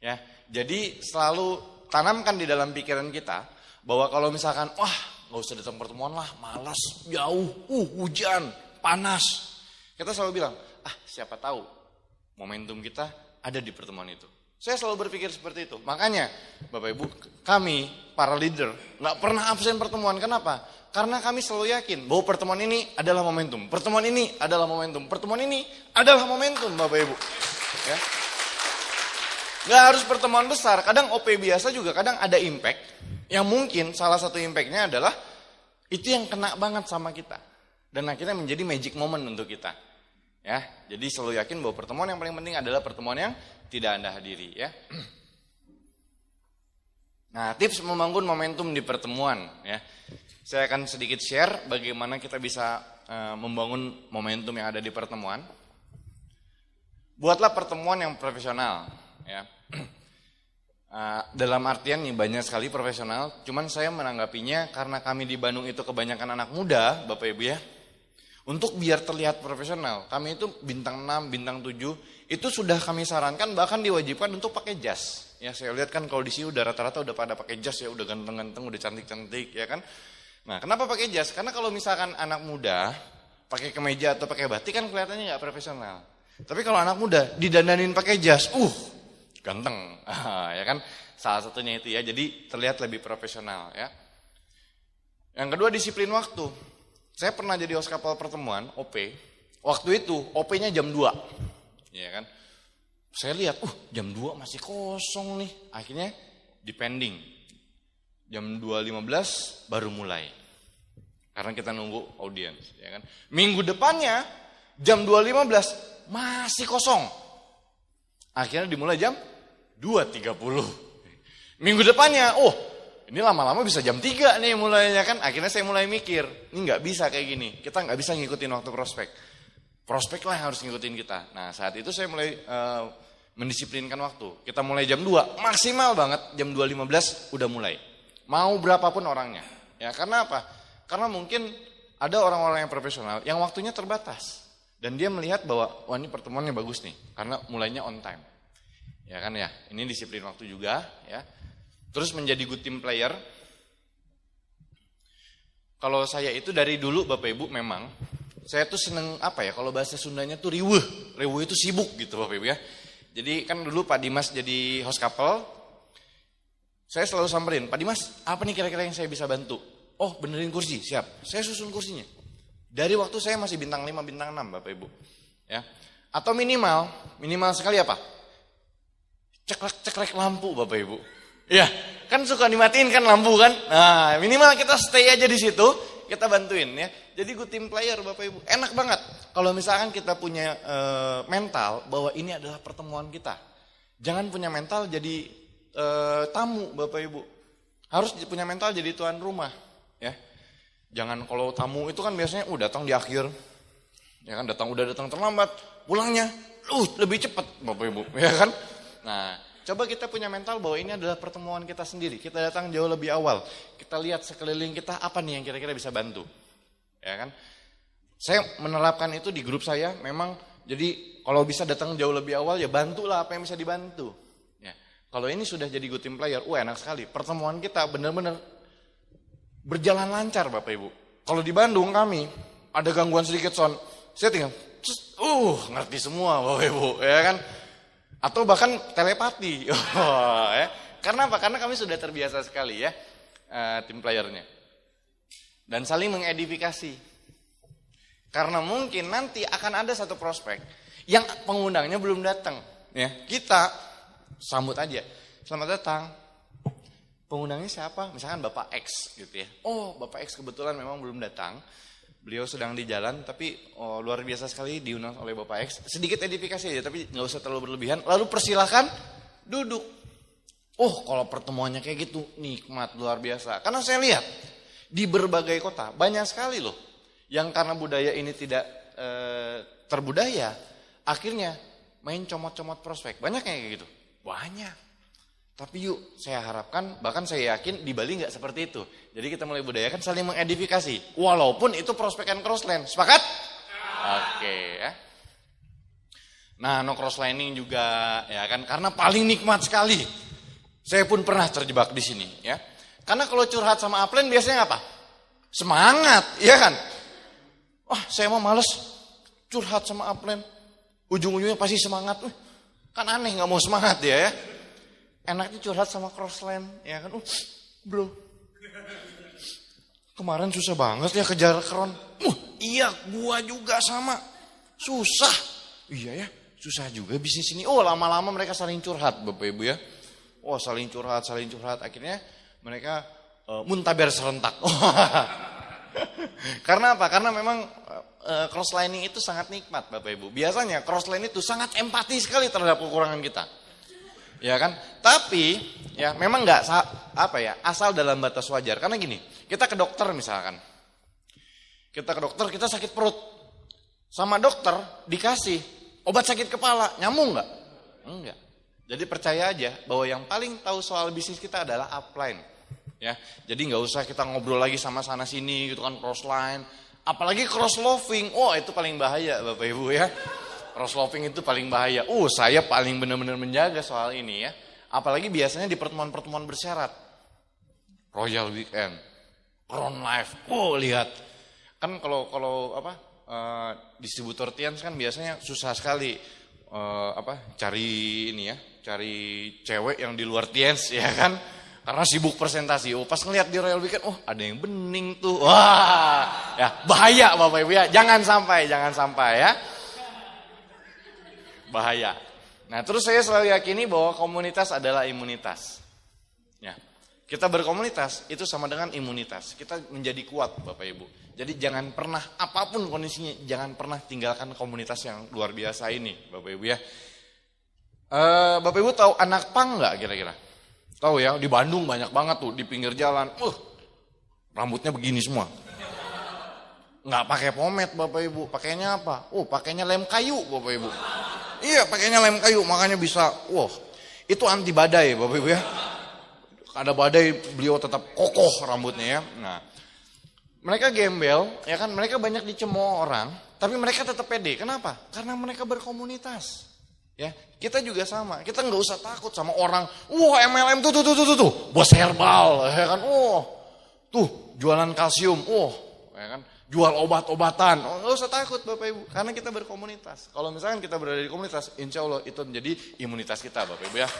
Ya, jadi selalu tanamkan di dalam pikiran kita bahwa kalau misalkan nggak usah datang pertemuan lah, malas, jauh, hujan, panas. Kita selalu bilang, siapa tahu momentum kita ada di pertemuan itu. Saya selalu berpikir seperti itu. Makanya Bapak Ibu, kami para leader nggak pernah absen pertemuan. Kenapa? Karena kami selalu yakin bahwa pertemuan ini adalah momentum. Pertemuan ini adalah momentum. Pertemuan ini adalah momentum Bapak Ibu. Ya. Nggak harus pertemuan besar. Kadang OP biasa juga kadang ada impact. Yang mungkin salah satu impactnya adalah itu yang kena banget sama kita. Dan akhirnya menjadi magic moment untuk kita. Ya, jadi selalu yakin bahwa pertemuan yang paling penting adalah pertemuan yang tidak Anda hadiri. Ya. Nah, tips membangun momentum di pertemuan. Ya, saya akan sedikit share bagaimana kita bisa membangun momentum yang ada di pertemuan. Buatlah pertemuan yang profesional. Ya. Dalam artian nih banyak sekali profesional, cuman saya menanggapinya karena kami di Bandung itu kebanyakan anak muda, Bapak Ibu ya. Untuk biar terlihat profesional, kami itu bintang 6, bintang 7, itu sudah kami sarankan bahkan diwajibkan untuk pakai jas. Ya, saya lihat kan kalau di sini udah rata-rata udah pada pakai jas ya, udah ganteng-ganteng, udah cantik-cantik ya kan. Nah, kenapa pakai jas? Karena kalau misalkan anak muda pakai kemeja atau pakai batik kan kelihatannya nggak profesional. Tapi kalau anak muda didandanin pakai jas, ganteng, ya kan? Salah satunya itu ya, jadi terlihat lebih profesional ya. Yang kedua disiplin waktu. Saya pernah jadi host kapal pertemuan OP. Waktu itu OP-nya jam 2, ya kan? Saya lihat, jam 2 masih kosong nih. Akhirnya dipending. Jam 2.15 baru mulai. Karena kita nunggu audiens, ya kan. Minggu depannya jam 2.15 masih kosong. Akhirnya dimulai jam 2.30. Minggu depannya, ini lama-lama bisa jam 3 nih mulainya kan. Akhirnya saya mulai mikir, ini nggak bisa kayak gini. Kita nggak bisa ngikutin waktu prospek. Prospek lah yang harus ngikutin kita. Nah saat itu saya mulai mendisiplinkan waktu. Kita mulai jam 2, maksimal banget jam 2.15 udah mulai. Mau berapapun orangnya. Ya karena apa? Karena mungkin ada orang-orang yang profesional yang waktunya terbatas. Dan dia melihat bahwa, wah ini pertemuannya bagus nih. Karena mulainya on time. Ya kan ya, ini disiplin waktu juga. Ya. Terus menjadi good team player. Kalau saya itu dari dulu Bapak Ibu memang, saya tuh seneng kalau bahasa Sundanya tuh riweuh. Riweuh itu sibuk gitu Bapak Ibu ya. Jadi kan dulu Pak Dimas jadi host couple. Saya selalu samperin, Pak Dimas apa nih kira-kira yang saya bisa bantu? Oh benerin kursi, siap. Saya susun kursinya. Dari waktu saya masih bintang 5, bintang 6 Bapak Ibu. Ya. Atau minimal sekali apa? Cekrek lampu Bapak Ibu. Ya, kan suka dimatiin kan lampu kan. Nah minimal kita stay aja di situ, kita bantuin ya. Jadi good team player Bapak Ibu. Enak banget. Kalau misalkan kita punya mental bahwa ini adalah pertemuan kita. Jangan punya mental jadi tamu Bapak Ibu. Harus punya mental jadi tuan rumah. Ya, jangan kalau tamu itu kan biasanya datang di akhir, ya kan udah datang terlambat, pulangnya lebih cepat Bapak Ibu, ya kan? Nah, coba kita punya mental bahwa ini adalah pertemuan kita sendiri, kita datang jauh lebih awal, kita lihat sekeliling kita apa nih yang kira-kira bisa bantu, ya kan? Saya menerapkan itu di grup saya, memang jadi kalau bisa datang jauh lebih awal ya bantulah apa yang bisa dibantu. Ya, kalau ini sudah jadi good team player, enak sekali, pertemuan kita benar-benar berjalan lancar Bapak Ibu. Kalau di Bandung kami ada gangguan sedikit sound, saya tinggal ngerti semua Bapak Ibu, ya kan? Atau bahkan telepati. Ya. Karena apa? Karena kami sudah terbiasa sekali ya tim playernya. Dan saling mengedifikasi. Karena mungkin nanti akan ada satu prospek yang pengundangnya belum datang, ya. Kita sambut aja. Selamat datang. Pengundangnya siapa? Misalkan Bapak X gitu ya. Bapak X kebetulan memang belum datang. Beliau sedang di jalan, tapi luar biasa sekali diundang oleh Bapak X. Sedikit edifikasi aja, tapi nggak usah terlalu berlebihan. Lalu persilahkan duduk. Kalau pertemuannya kayak gitu, nikmat luar biasa. Karena saya lihat di berbagai kota banyak sekali loh yang karena budaya ini tidak terbudaya, akhirnya main comot-comot prospek. Banyak kayak gitu. Banyak. Tapi yuk, saya harapkan, bahkan saya yakin di Bali nggak seperti itu. Jadi kita mulai budayakan saling mengedifikasi. Walaupun itu prospek and crossline. Sepakat? Oke ya. Nah, no crosslining juga ya kan, karena paling nikmat sekali. Saya pun pernah terjebak di sini ya. Karena kalau curhat sama upline biasanya apa? Semangat, ya kan? Saya mau males curhat sama upline. Ujung-ujungnya pasti semangat. Kan aneh nggak mau semangat dia ya. Enaknya curhat sama crossline, ya kan? Bro, kemarin susah banget ya kejar kron. Iya, gua juga sama. Susah. Iya ya, susah juga bisnis ini. Lama-lama mereka saling curhat, Bapak Ibu ya. Saling curhat. Akhirnya mereka muntaber serentak. Karena apa? Karena memang crosslining itu sangat nikmat, Bapak Ibu. Biasanya crossline itu sangat empati sekali terhadap kekurangan kita. Ya kan, tapi ya memang nggak asal dalam batas wajar. Karena gini, kita ke dokter misalkan, kita sakit perut, sama dokter dikasih obat sakit kepala, nyambung nggak? Enggak. Jadi percaya aja bahwa yang paling tahu soal bisnis kita adalah upline. Ya, jadi nggak usah kita ngobrol lagi sama sana sini gitu kan, crossline, apalagi cross loving, itu paling bahaya Bapak Ibu ya. Cross loving itu paling bahaya. Saya paling benar-benar menjaga soal ini ya. Apalagi biasanya di pertemuan-pertemuan bersyarat. Royal Weekend, Crown Life. Lihat. Kan kalau distributor Tians kan biasanya susah sekali cari ini ya, cari cewek yang di luar Tians ya kan. Karena sibuk presentasi. Pas ngeliat di Royal Weekend, ada yang bening tuh. Ya, bahaya Bapak Ibu ya. Jangan sampai ya. Bahaya. Nah, terus saya selalu yakini bahwa komunitas adalah imunitas. Ya. Kita berkomunitas itu sama dengan imunitas. Kita menjadi kuat Bapak Ibu. Jadi jangan pernah, apapun kondisinya, jangan pernah tinggalkan komunitas yang luar biasa ini Bapak Ibu ya. Bapak Ibu tahu anak pang nggak kira-kira? Tahu ya, di Bandung banyak banget tuh di pinggir jalan. Rambutnya begini semua. Nggak pakai pomade Bapak Ibu, pakainya apa? Pakainya lem kayu Bapak Ibu. Iya, pakainya lem kayu, makanya bisa. Itu anti badai Bapak Ibu ya. Ada badai, beliau tetap kokoh rambutnya ya. Nah, mereka gembel, ya kan? Mereka banyak dicemooh orang, tapi mereka tetap pede. Kenapa? Karena mereka berkomunitas. Ya, kita juga sama. Kita nggak usah takut sama orang. MLM tuh, bos herbal, ya kan? Tuh jualan kalsium, ya kan? Jual obat-obatan. Nggak usah takut Bapak Ibu, karena kita berkomunitas. Kalau misalkan kita berada di komunitas, insya Allah itu menjadi imunitas kita Bapak Ibu ya.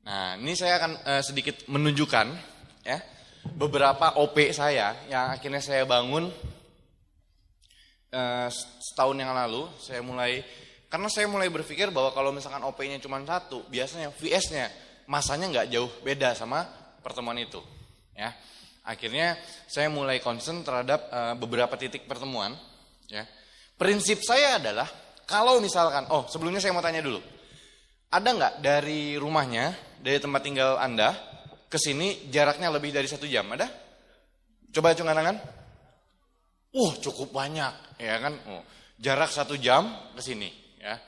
Nah, ini saya akan sedikit menunjukkan ya beberapa OP saya yang akhirnya saya bangun setahun yang lalu. Karena saya mulai berpikir bahwa kalau misalkan OP-nya cuma satu, biasanya VS-nya masanya nggak jauh beda sama pertemuan itu. Ya, akhirnya saya mulai concern terhadap beberapa titik pertemuan. Ya, prinsip saya adalah kalau misalkan, sebelumnya saya mau tanya dulu. Ada nggak dari rumahnya, dari tempat tinggal Anda, ke sini jaraknya lebih dari 1 jam? Ada? Coba acungkan tangan. Cukup banyak, ya kan? Jarak 1 jam ke sini. Ya.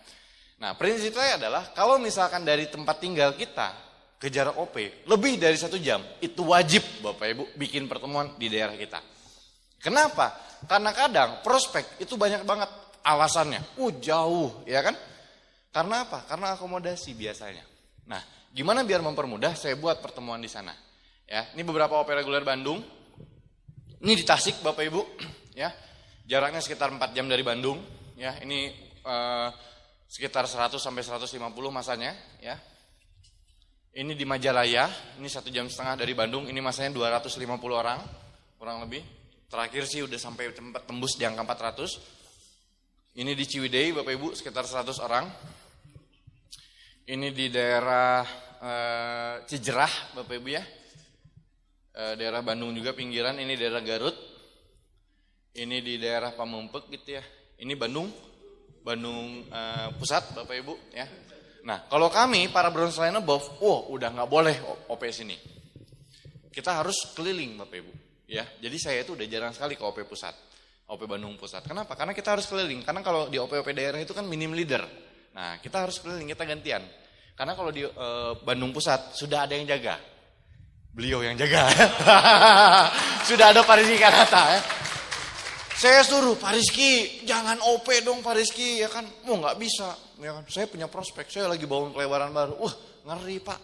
Nah, prinsip saya adalah kalau misalkan dari tempat tinggal kita ke jarak OP lebih dari 1 jam, itu wajib Bapak Ibu bikin pertemuan di daerah kita. Kenapa? Karena kadang prospek itu banyak banget alasannya. Jauh, ya kan? Karena apa? Karena akomodasi biasanya. Nah, gimana biar mempermudah? Saya buat pertemuan di sana. Ya, ini beberapa OP reguler Bandung. Ini di Tasik, Bapak Ibu. Ya, jaraknya sekitar 4 jam dari Bandung. Ya, ini sekitar 100 sampai 150 masanya. Ya, ini di Majalaya. Ini 1,5 jam dari Bandung. Ini masanya 250 orang, kurang lebih. Terakhir sih udah sampai tembus di angka 400. Ini di Ciwidey, Bapak Ibu, sekitar 100 orang. Ini di daerah Cijerah, Bapak Ibu ya. Daerah Bandung juga pinggiran, ini daerah Garut. Ini di daerah Pamumpek gitu ya. Ini Bandung pusat, Bapak Ibu ya. Nah, kalau kami para Bronze Line Above, udah nggak boleh OP sini. Kita harus keliling Bapak Ibu ya. Jadi saya itu udah jarang sekali ke OP pusat. OP Bandung Pusat. Kenapa? Karena kita harus keliling. Karena kalau di OP-OP daerah itu kan minim leader. Nah, kita harus keliling, kita gantian. Karena kalau di Bandung Pusat sudah ada yang jaga. Beliau yang jaga. Sudah ada Pak Rizky Kanata ya. Saya suruh, Pak Rizky, jangan OP dong Pak Rizky. Ya kan, nggak bisa. Ya kan? Saya punya prospek, saya lagi bangun pelebaran baru. Ngeri Pak.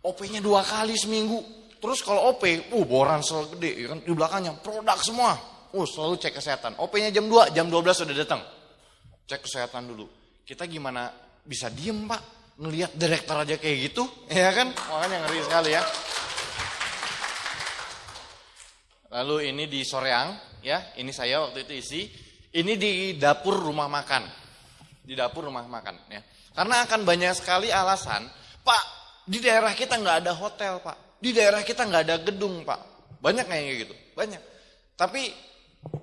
OP-nya 2 kali seminggu. Terus kalau OP, boran segede. Ya kan? Di belakangnya produk semua. Selalu cek kesehatan. OP-nya jam 2, jam 12 sudah datang. Cek kesehatan dulu. Kita gimana bisa diem Pak? Ngelihat direktur aja kayak gitu. Ya kan? Makanya ngeri sekali ya. Lalu ini di Soreang. Ya, ini saya waktu itu isi. Ini di dapur rumah makan. Di dapur rumah makan. Ya. Karena akan banyak sekali alasan. Pak, di daerah kita nggak ada hotel Pak. Di daerah kita nggak ada gedung Pak. Banyak kayak gitu. Banyak. Tapi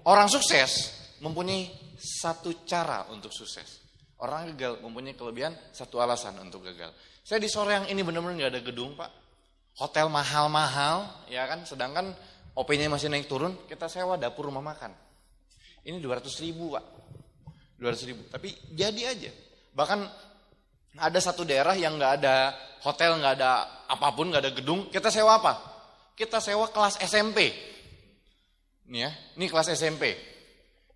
orang sukses mempunyai satu cara untuk sukses. Orang gagal mempunyai kelebihan, satu alasan untuk gagal. Saya di Soreang ini benar-benar nggak ada gedung Pak. Hotel mahal-mahal, ya kan. Sedangkan OP-nya masih naik turun, kita sewa dapur rumah makan. Ini 200.000 Pak. 200.000. Tapi jadi aja. Bahkan ada satu daerah yang nggak ada hotel, nggak ada apapun, nggak ada gedung. Kita sewa apa? Kita sewa kelas SMP. Ini ya, ini kelas SMP.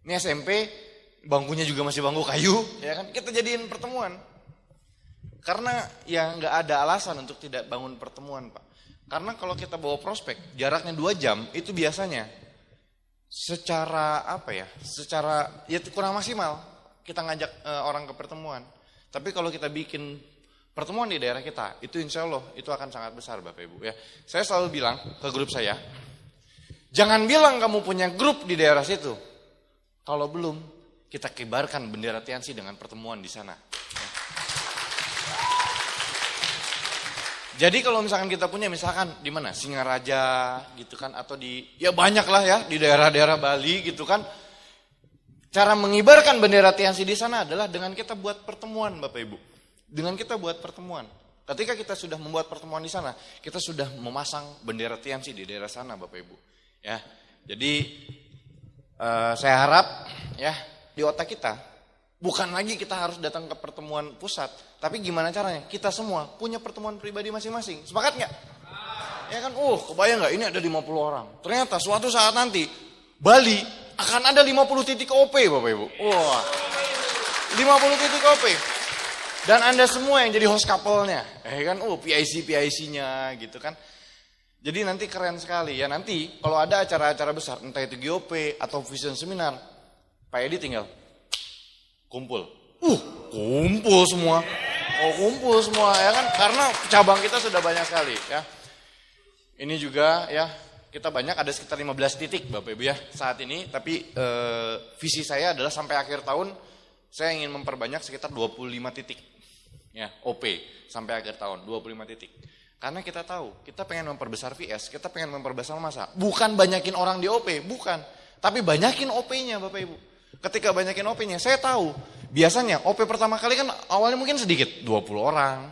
Ini SMP, bangkunya juga masih bangku kayu, ya kan? Kita jadiin pertemuan. Karena ya nggak ada alasan untuk tidak bangun pertemuan, Pak. Karena kalau kita bawa prospek, jaraknya 2 jam, itu biasanya secara secara ya kurang maksimal kita ngajak orang ke pertemuan. Tapi kalau kita bikin pertemuan di daerah kita, itu insya Allah itu akan sangat besar Bapak Ibu ya. Saya selalu bilang ke grup saya, jangan bilang kamu punya grup di daerah situ. Kalau belum, kita kibarkan bendera Tiansi dengan pertemuan di sana. Jadi kalau misalkan kita punya misalkan di mana Singaraja gitu kan, atau di ya banyak lah ya di daerah-daerah Bali gitu kan. Cara mengibarkan bendera TNC di sana adalah dengan kita buat pertemuan Bapak Ibu. Dengan kita buat pertemuan. Ketika kita sudah membuat pertemuan di sana, kita sudah memasang bendera TNC di daerah sana Bapak Ibu. Ya, jadi saya harap ya di otak kita bukan lagi kita harus datang ke pertemuan pusat, tapi gimana caranya? Kita semua punya pertemuan pribadi masing-masing. Sepakat nggak? Ya kan, kebayang nggak ini ada 50 orang. Ternyata suatu saat nanti Bali akan ada 50 titik OP Bapak Ibu. Wah, 50 titik OP. Dan Anda semua yang jadi host couple-nya. Ya kan, PIC-nya gitu kan. Jadi nanti keren sekali ya. Nanti kalau ada acara-acara besar, entah itu GOP atau Vision Seminar, Pak Edi tinggal kumpul. Kumpul semua. Kumpul semua ya kan, karena cabang kita sudah banyak sekali ya. Ini juga ya, kita banyak, ada sekitar 15 titik Bapak Ibu ya saat ini. Tapi visi saya adalah sampai akhir tahun saya ingin memperbanyak sekitar 25 titik ya, OP sampai akhir tahun 25 titik. Karena kita tahu, kita pengen memperbesar VS, kita pengen memperbesar masa. Bukan banyakin orang di OP, bukan. Tapi banyakin OP-nya Bapak Ibu. Ketika banyakin OP-nya, saya tahu biasanya OP pertama kali kan awalnya mungkin sedikit, 20 orang,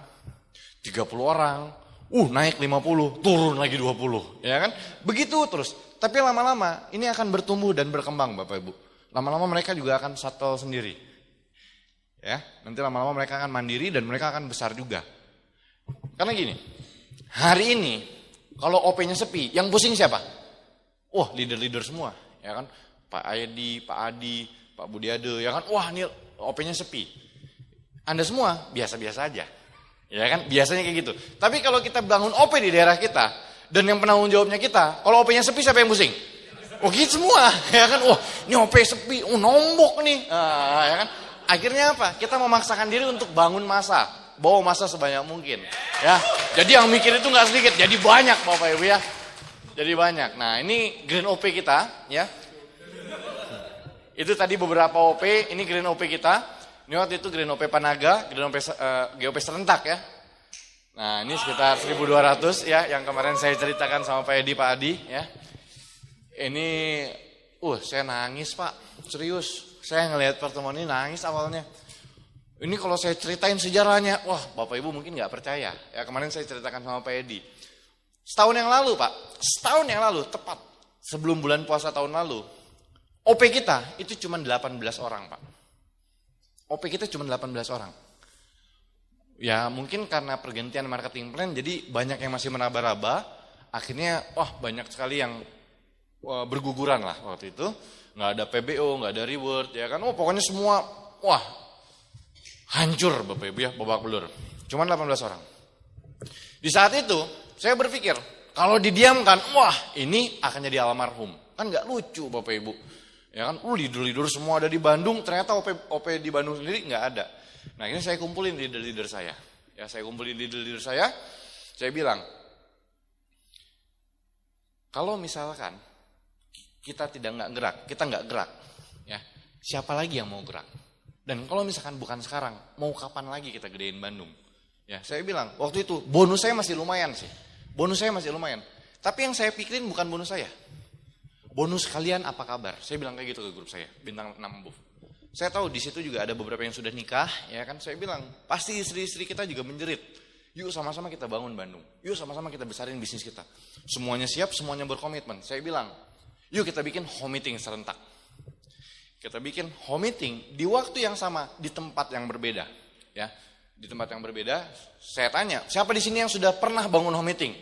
30 orang, naik 50, turun lagi 20, ya kan? Begitu terus. Tapi lama-lama ini akan bertumbuh dan berkembang Bapak Ibu. Lama-lama mereka juga akan settle sendiri. Ya, nanti lama-lama mereka akan mandiri dan mereka akan besar juga. Karena gini, hari ini kalau OP-nya sepi, yang pusing siapa? Leader-leader semua, ya kan? Pak Edi, Pak Adi, Pak Budiade, ya kan? Ini OP-nya sepi. Anda semua biasa-biasa aja. Ya kan? Biasanya kayak gitu. Tapi kalau kita bangun OP di daerah kita, dan yang penanggung jawabnya kita, kalau OP-nya sepi siapa yang pusing? Gitu semua, ya kan? Ini OP sepi, nombok nih. Ya kan? Akhirnya apa? Kita memaksakan diri untuk bangun massa. Bawa massa sebanyak mungkin. Ya. Jadi yang mikir itu nggak sedikit, jadi banyak Bapak Ibu ya. Jadi banyak. Nah, ini Green OP kita, ya. Itu tadi beberapa OP, ini Green OP kita. Ini waktu itu Green OP Panaga, Green OP GOP serentak ya. Nah, ini sekitar 1.200 ya, yang kemarin saya ceritakan sama Pak Edi, Pak Adi ya. Ini, saya nangis Pak, serius. Saya ngelihat pertemuan ini nangis awalnya. Ini kalau saya ceritain sejarahnya, Bapak Ibu mungkin nggak percaya. Ya kemarin saya ceritakan sama Pak Edi. Setahun yang lalu Pak, tepat sebelum bulan puasa tahun lalu, OP kita itu cuma 18 orang Pak. OP kita cuma 18 orang. Ya mungkin karena pergantian marketing plan, jadi banyak yang masih meraba-raba. Akhirnya banyak sekali yang berguguran lah waktu itu. Nggak ada PBO, nggak ada reward, ya kan. Pokoknya semua, hancur Bapak Ibu ya, babak belur. Cuma 18 orang. Di saat itu, saya berpikir, kalau didiamkan, ini akan jadi almarhum. Kan nggak lucu Bapak Ibu. Ya kan, leader-leader semua ada di Bandung, ternyata OP di Bandung sendiri nggak ada. Nah ini saya kumpulin leader-leader saya. Ya saya kumpulin leader-leader saya bilang, kalau misalkan kita nggak gerak, ya siapa lagi yang mau gerak? Dan kalau misalkan bukan sekarang, mau kapan lagi kita gedein Bandung? Ya saya bilang, waktu itu bonus saya masih lumayan sih, Tapi yang saya pikirin bukan bonus saya. Bonus kalian apa kabar? Saya bilang kayak gitu ke grup saya, Bintang 6 Move. Saya tahu di situ juga ada beberapa yang sudah nikah, ya kan? Saya bilang, pasti istri-istri kita juga menjerit. Yuk sama-sama kita bangun Bandung. Yuk sama-sama kita besarin bisnis kita. Semuanya siap, semuanya berkomitmen. Saya bilang, yuk kita bikin home meeting serentak. Kita bikin home meeting di waktu yang sama, di tempat yang berbeda. Ya, di tempat yang berbeda, saya tanya, siapa di sini yang sudah pernah bangun home meeting?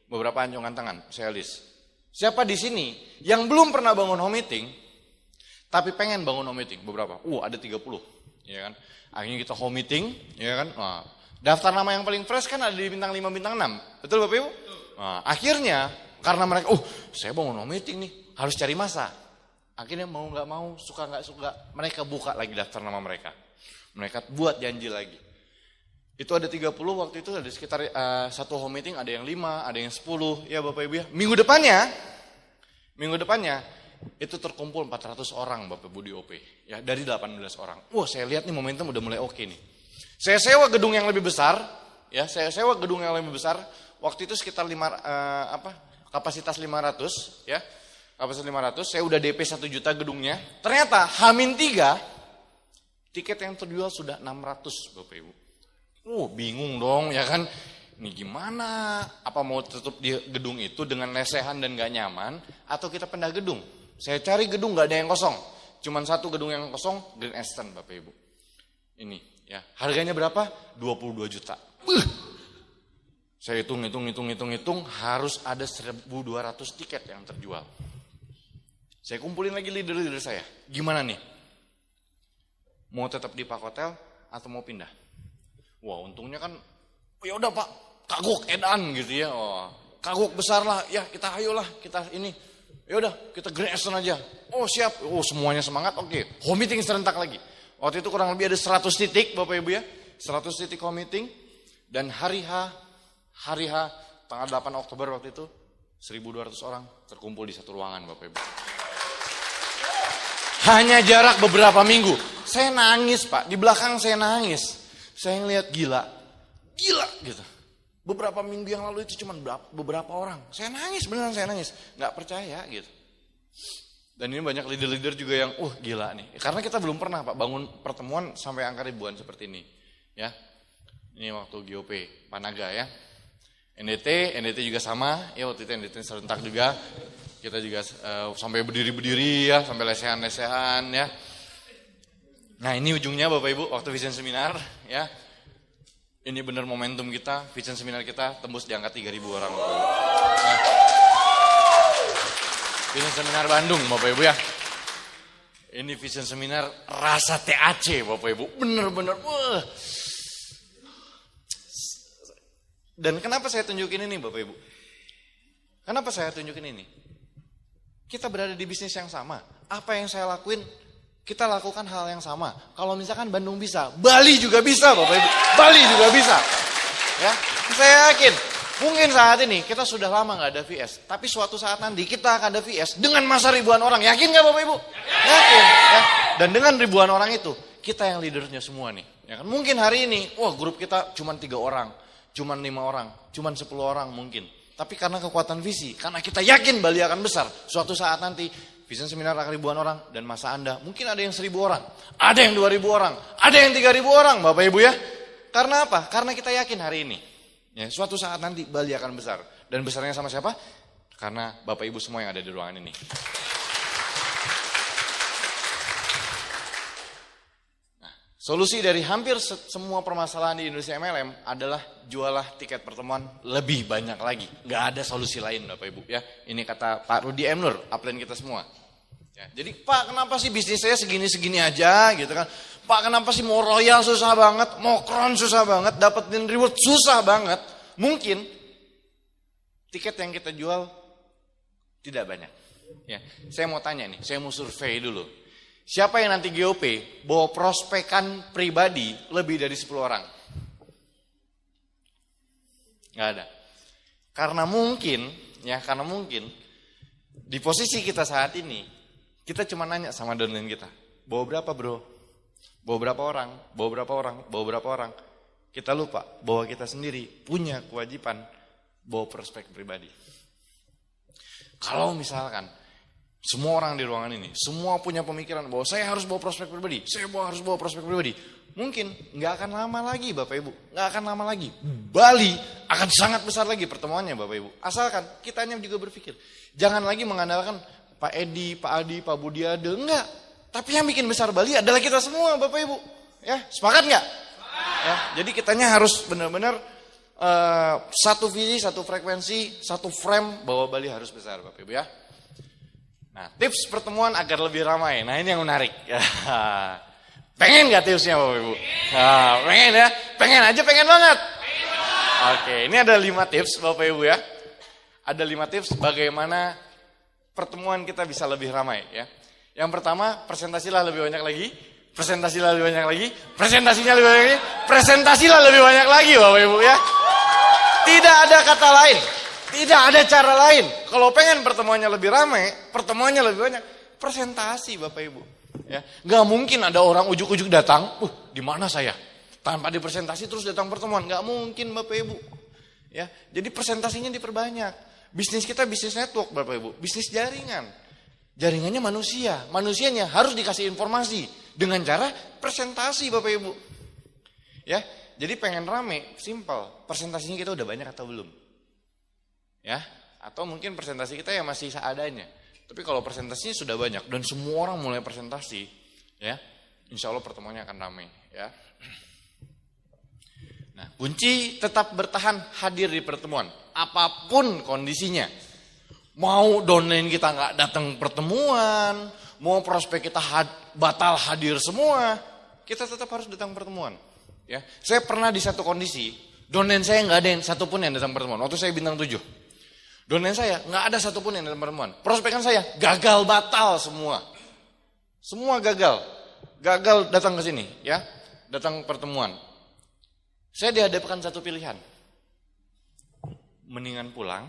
Beberapa anjungan tangan, saya list. Siapa di sini yang belum pernah bangun home meeting, tapi pengen bangun home meeting? Beberapa? Ada 30. Ya kan? Akhirnya kita home meeting, ya kan? Nah, daftar nama yang paling fresh kan ada di bintang 5, bintang 6. Betul Bapak Ibu? Nah, akhirnya, karena mereka, saya bangun home meeting nih, harus cari masa. Akhirnya mau gak mau, suka gak suka, mereka buka lagi daftar nama mereka. Mereka buat janji lagi. Itu ada 30, waktu itu ada sekitar satu home meeting, ada yang 5, ada yang 10, ya Bapak Ibu ya. Minggu depannya, itu terkumpul 400 orang Bapak Ibu di OP. Ya, dari 18 orang. Saya lihat nih momentum udah mulai oke nih. Saya sewa gedung yang lebih besar, ya saya sewa gedung yang lebih besar. Waktu itu sekitar kapasitas 500 ya. Kapasitas 500, saya udah DP 1 juta gedungnya. Ternyata H-3 tiket yang terjual sudah 600 Bapak Ibu. Bingung dong ya kan. Ini gimana? Apa mau tutup di gedung itu dengan lesehan dan gak nyaman, atau kita pindah gedung? Saya cari gedung gak ada yang kosong. Cuman 1 gedung yang kosong, Green Eastern Bapak Ibu. Ini ya, harganya berapa? 22 juta. Saya hitung, harus ada 1.200 tiket yang terjual. Saya kumpulin lagi leader-leader saya. Gimana nih? Mau tetap di Pak Hotel atau mau pindah? Wah, untungnya kan, ya udah Pak, kagok edan gitu ya. Kagok besar lah, ya kita ayolah, kita ini. Ya udah, kita Green Eastern aja. Siap. Semuanya semangat. Oke. Home meeting serentak lagi. Waktu itu kurang lebih ada 100 titik Bapak Ibu ya. 100 titik home meeting. Dan hari H tanggal 8 Oktober waktu itu 1.200 orang terkumpul di satu ruangan Bapak Ibu. Hanya jarak beberapa minggu. Saya nangis Pak, di belakang saya nangis. Saya ngeliat gila gitu. Beberapa minggu yang lalu itu cuma beberapa orang. Saya nangis, beneran saya nangis. Gak percaya gitu. Dan ini banyak leader-leader juga yang gila nih. Karena kita belum pernah Pak bangun pertemuan sampai angka ribuan seperti ini. Ya. Ini waktu GOP Panaga ya. NDT juga sama. Ya waktu itu NDT serentak juga. Kita juga sampai berdiri-berdiri ya, sampai lesehan-lesehan ya. Nah ini ujungnya Bapak Ibu, waktu Vision Seminar ya. Ini benar momentum kita, Vision Seminar kita tembus di angka 3.000 orang Bapak Ibu. Nah, Vision Seminar Bandung Bapak Ibu ya. Ini Vision Seminar rasa TAC Bapak Ibu, bener-bener. Dan kenapa saya tunjukin ini Bapak Ibu? Kenapa saya tunjukin ini? Kita berada di bisnis yang sama. Apa yang saya lakuin, kita lakukan hal yang sama. Kalau misalkan Bandung bisa, Bali juga bisa Bapak Ibu. Bali juga bisa. Ya, saya yakin. Mungkin saat ini kita sudah lama gak ada VS. Tapi suatu saat nanti kita akan ada VS dengan masa ribuan orang. Yakin gak Bapak Ibu? Yakin. Ya. Dan dengan ribuan orang itu, kita yang leadernya semua nih. Ya kan? Mungkin hari ini, grup kita cuma 3 orang. Cuma 5 orang. Cuma 10 orang mungkin. Tapi karena kekuatan visi, karena kita yakin Bali akan besar. Suatu saat nanti, Vision Seminar akan ribuan orang, dan masa Anda, mungkin ada yang 1.000 orang, ada yang 2.000 orang, ada yang 3.000 orang, Bapak Ibu ya. Karena apa? Karena kita yakin hari ini. Ya, suatu saat nanti Bali akan besar. Dan besarnya sama siapa? Karena Bapak Ibu semua yang ada di ruangan ini. Solusi dari hampir semua permasalahan di Indonesia MLM adalah jualah tiket pertemuan lebih banyak lagi. Gak ada solusi lain Bapak Ibu ya. Ini kata Pak Rudi M. Nur, upline kita semua. Ya, jadi Pak kenapa sih bisnis saya segini-segini aja gitu kan. Pak kenapa sih mau royal susah banget, mau crown susah banget, dapetin reward susah banget. Mungkin tiket yang kita jual tidak banyak. Ya, saya mau tanya nih, saya mau survei dulu. Siapa yang nanti GOP bawa prospekan pribadi lebih dari 10 orang? Gak ada. Karena mungkin di posisi kita saat ini, kita cuma nanya sama downline kita, bawa berapa bro? Bawa berapa orang? Bawa berapa orang? Bawa berapa orang? Kita lupa bahwa kita sendiri punya kewajiban bawa prospek pribadi. Kalau misalkan semua orang di ruangan ini, semua punya pemikiran bahwa saya harus bawa prospek pribadi, harus bawa prospek pribadi. Mungkin nggak akan lama lagi Bapak Ibu, nggak akan lama lagi. Bali akan sangat besar lagi pertemuannya Bapak Ibu. Asalkan kitanya juga berpikir, jangan lagi mengandalkan Pak Edi, Pak Adi, Pak Budiade, enggak. Tapi yang bikin besar Bali adalah kita semua Bapak Ibu. Ya, sepakat nggak? Ya, jadi kitanya harus benar-benar satu visi, satu frekuensi, satu frame bahwa Bali harus besar Bapak Ibu ya. Nah, tips pertemuan agar lebih ramai. Nah, ini yang menarik. Pengen gak tipsnya Bapak Ibu? Nah, pengen ya? Pengen aja, pengen banget. Oke, ini ada 5 tips Bapak Ibu ya. Ada 5 tips bagaimana pertemuan kita bisa lebih ramai ya. Yang pertama, presentasilah lebih banyak lagi. Presentasilah lebih banyak lagi. Presentasinya lebih banyak lagi. Presentasilah lebih banyak lagi Bapak Ibu ya. Tidak ada kata lain. Tidak ada cara lain. Kalau pengen pertemuannya lebih ramai, pertemuannya lebih banyak, presentasi Bapak Ibu. Ya, nggak mungkin ada orang ujuk-ujuk datang. Di mana saya? Tanpa dipresentasi terus datang pertemuan, nggak mungkin Bapak Ibu. Ya, jadi presentasinya diperbanyak. Bisnis kita bisnis network Bapak Ibu, bisnis jaringan. Jaringannya manusia, manusianya harus dikasih informasi dengan cara presentasi Bapak Ibu. Ya, jadi pengen rame, simple. Presentasinya kita udah banyak atau belum? Ya, atau mungkin presentasi kita ya masih seadanya. Tapi kalau presentasinya sudah banyak dan semua orang mulai presentasi, ya, insya Allah pertemuannya akan ramai. Ya. Nah, kunci tetap bertahan hadir di pertemuan, apapun kondisinya. Mau downline kita nggak datang pertemuan, mau prospek kita batal hadir semua, kita tetap harus datang pertemuan. Ya, saya pernah di satu kondisi, downline saya nggak ada yang satupun yang datang pertemuan. Waktu saya bintang 7, downline saya nggak ada satupun yang datang pertemuan. Prospekan saya gagal batal semua gagal datang ke sini, ya, datang pertemuan. Saya dihadapkan satu pilihan, mendingan pulang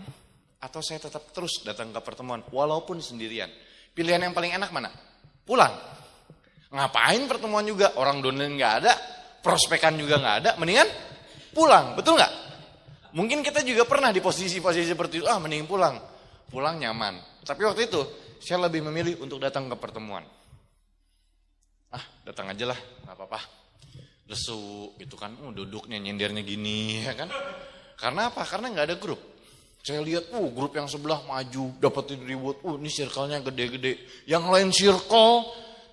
atau saya tetap terus datang ke pertemuan walaupun sendirian. Pilihan yang paling enak mana? Pulang. Ngapain pertemuan juga, orang downline nggak ada, prospekan juga nggak ada, mendingan pulang, betul nggak? Mungkin kita juga pernah di posisi-posisi seperti itu, mending pulang nyaman. Tapi waktu itu saya lebih memilih untuk datang ke pertemuan. Datang aja lah, nggak apa-apa. Lesu gitu kan, duduknya nyendernya gini, ya kan? Karena apa? Karena nggak ada grup. Saya lihat, grup yang sebelah maju, dapetin reward, ini circle-nya gede-gede. Yang lain circle,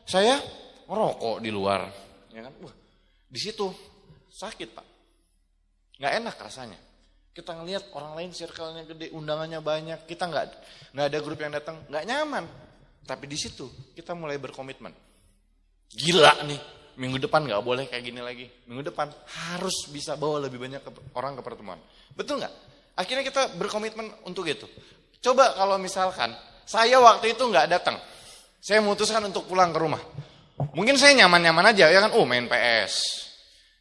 saya ngerokok di luar, ya kan? Di situ sakit Pak, nggak enak rasanya. Kita ngelihat orang lain circle-nya gede, undangannya banyak, kita nggak ada grup yang datang, nggak nyaman. Tapi di situ kita mulai berkomitmen. Gila nih, minggu depan nggak boleh kayak gini lagi. Minggu depan harus bisa bawa lebih banyak orang ke pertemuan. Betul nggak? Akhirnya kita berkomitmen untuk itu. Coba kalau misalkan saya waktu itu nggak datang, saya memutuskan untuk pulang ke rumah. Mungkin saya nyaman-nyaman aja, ya kan? Main PS,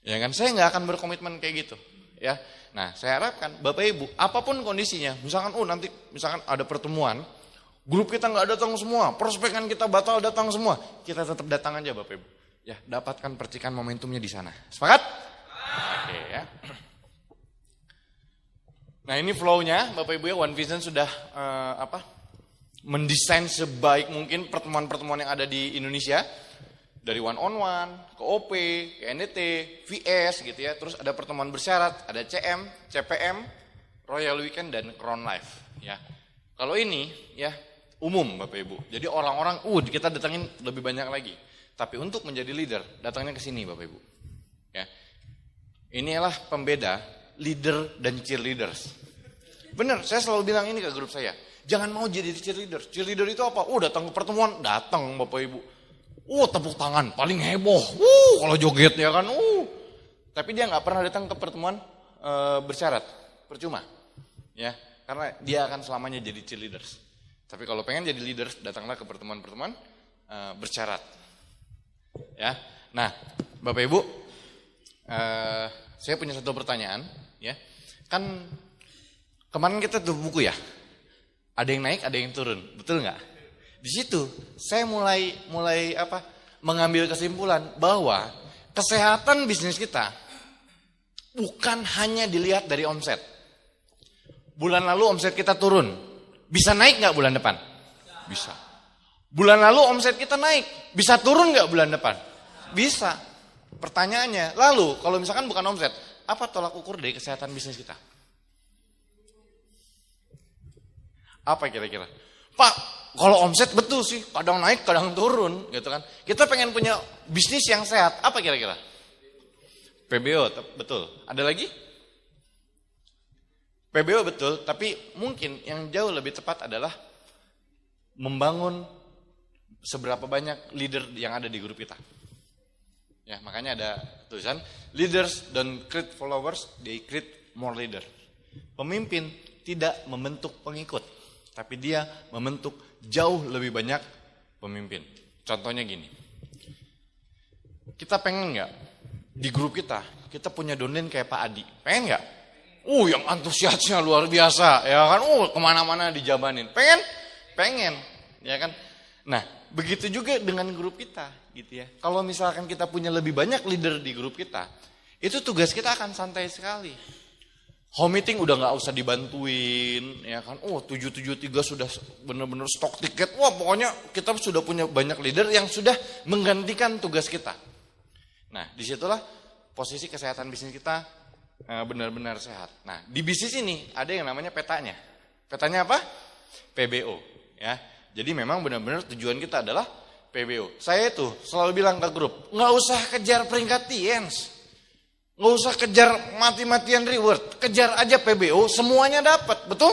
ya kan? Saya nggak akan berkomitmen kayak gitu, ya. Nah, saya harapkan Bapak Ibu, apapun kondisinya, misalkan nanti misalkan ada pertemuan, grup kita nggak datang semua, prospekan kita batal datang semua, kita tetap datang aja Bapak Ibu. Ya, dapatkan percikan momentumnya di sana. Sepakat? Oke, ya. Nah, ini flow-nya Bapak Ibu ya, One Vision sudah mendesain sebaik mungkin pertemuan-pertemuan yang ada di Indonesia. Dari one on one, ke OP, ke NDT, VS gitu ya. Terus ada pertemuan bersyarat, ada CM, CPM, Royal Weekend dan Crown Life ya. Kalau ini ya umum Bapak Ibu. Jadi orang-orang kita datangin lebih banyak lagi. Tapi untuk menjadi leader, datangnya ke sini Bapak Ibu. Ya. Inilah pembeda leader dan cheerleaders. Benar, saya selalu bilang ini ke grup saya. Jangan mau jadi cheerleader. Cheerleader itu apa? Datang ke pertemuan, datang Bapak Ibu. Tepuk tangan, paling heboh. Kalau joget ya kan. Tapi dia nggak pernah datang ke pertemuan bersyarat, percuma. Ya, karena dia akan selamanya jadi cheerleaders. Tapi kalau pengen jadi leaders, datanglah ke pertemuan-pertemuan bersyarat. Ya, nah Bapak Ibu, saya punya satu pertanyaan. Ya, kan kemarin kita tuh buku ya, ada yang naik, ada yang turun, betul nggak? Di situ saya mulai mengambil kesimpulan bahwa kesehatan bisnis kita bukan hanya dilihat dari omset. Bulan lalu omset kita turun, bisa naik nggak bulan depan? Bisa. Bulan lalu omset kita naik, bisa turun nggak bulan depan? Bisa. Pertanyaannya, lalu kalau misalkan bukan omset, apa tolak ukur dari kesehatan bisnis kita? Apa kira-kira? Pak, kalau omset betul sih, kadang naik, kadang turun, gitu kan. Kita pengen punya bisnis yang sehat, apa kira-kira? PBO, betul. Ada lagi? PBO betul, tapi mungkin yang jauh lebih tepat adalah membangun seberapa banyak leader yang ada di grup kita. Ya, makanya ada tulisan, leaders don't create followers, they create more leader. Pemimpin tidak membentuk pengikut, tapi dia membentuk jauh lebih banyak pemimpin. Contohnya gini, kita pengen nggak di grup kita punya downline kayak Pak Adi? Pengen nggak? Yang antusiasnya luar biasa, ya kan? Kemana-mana dijabanin. Pengen, ya kan? Nah, begitu juga dengan grup kita, gitu ya. Kalau misalkan kita punya lebih banyak leader di grup kita, itu tugas kita akan santai sekali. Home meeting udah nggak usah dibantuin, ya kan? 773 sudah benar-benar stok tiket. Wah, pokoknya kita sudah punya banyak leader yang sudah menggantikan tugas kita. Nah, disitulah posisi kesehatan bisnis kita benar-benar sehat. Nah, di bisnis ini ada yang namanya petanya. Petanya apa? PBO. Ya, jadi memang benar-benar tujuan kita adalah PBO. Saya itu selalu bilang ke grup, nggak usah kejar peringkat TIENS. Nggak usah kejar mati-matian reward, kejar aja PBO, semuanya dapat, betul?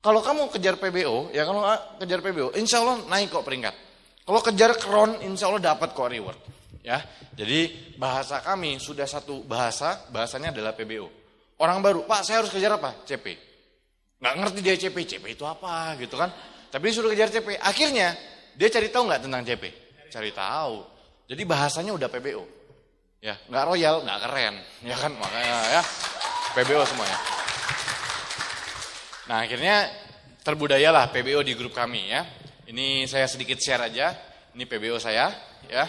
Kalau kamu kejar PBO, ya kalau kejar PBO, insya Allah naik kok peringkat. Kalau kejar kron, insya Allah dapat kok reward. Ya, jadi bahasa kami sudah satu bahasanya adalah PBO. Orang baru, Pak saya harus kejar apa? CP. Nggak ngerti dia CP itu apa gitu kan? Tapi disuruh kejar CP, akhirnya dia cari tahu nggak tentang CP? Cari tahu. Jadi bahasanya udah PBO. Ya, nggak royal, nggak keren, ya kan, makanya ya PBO semuanya. Nah, akhirnya terbudayalah PBO di grup kami ya. Ini saya sedikit share aja, ini PBO saya ya.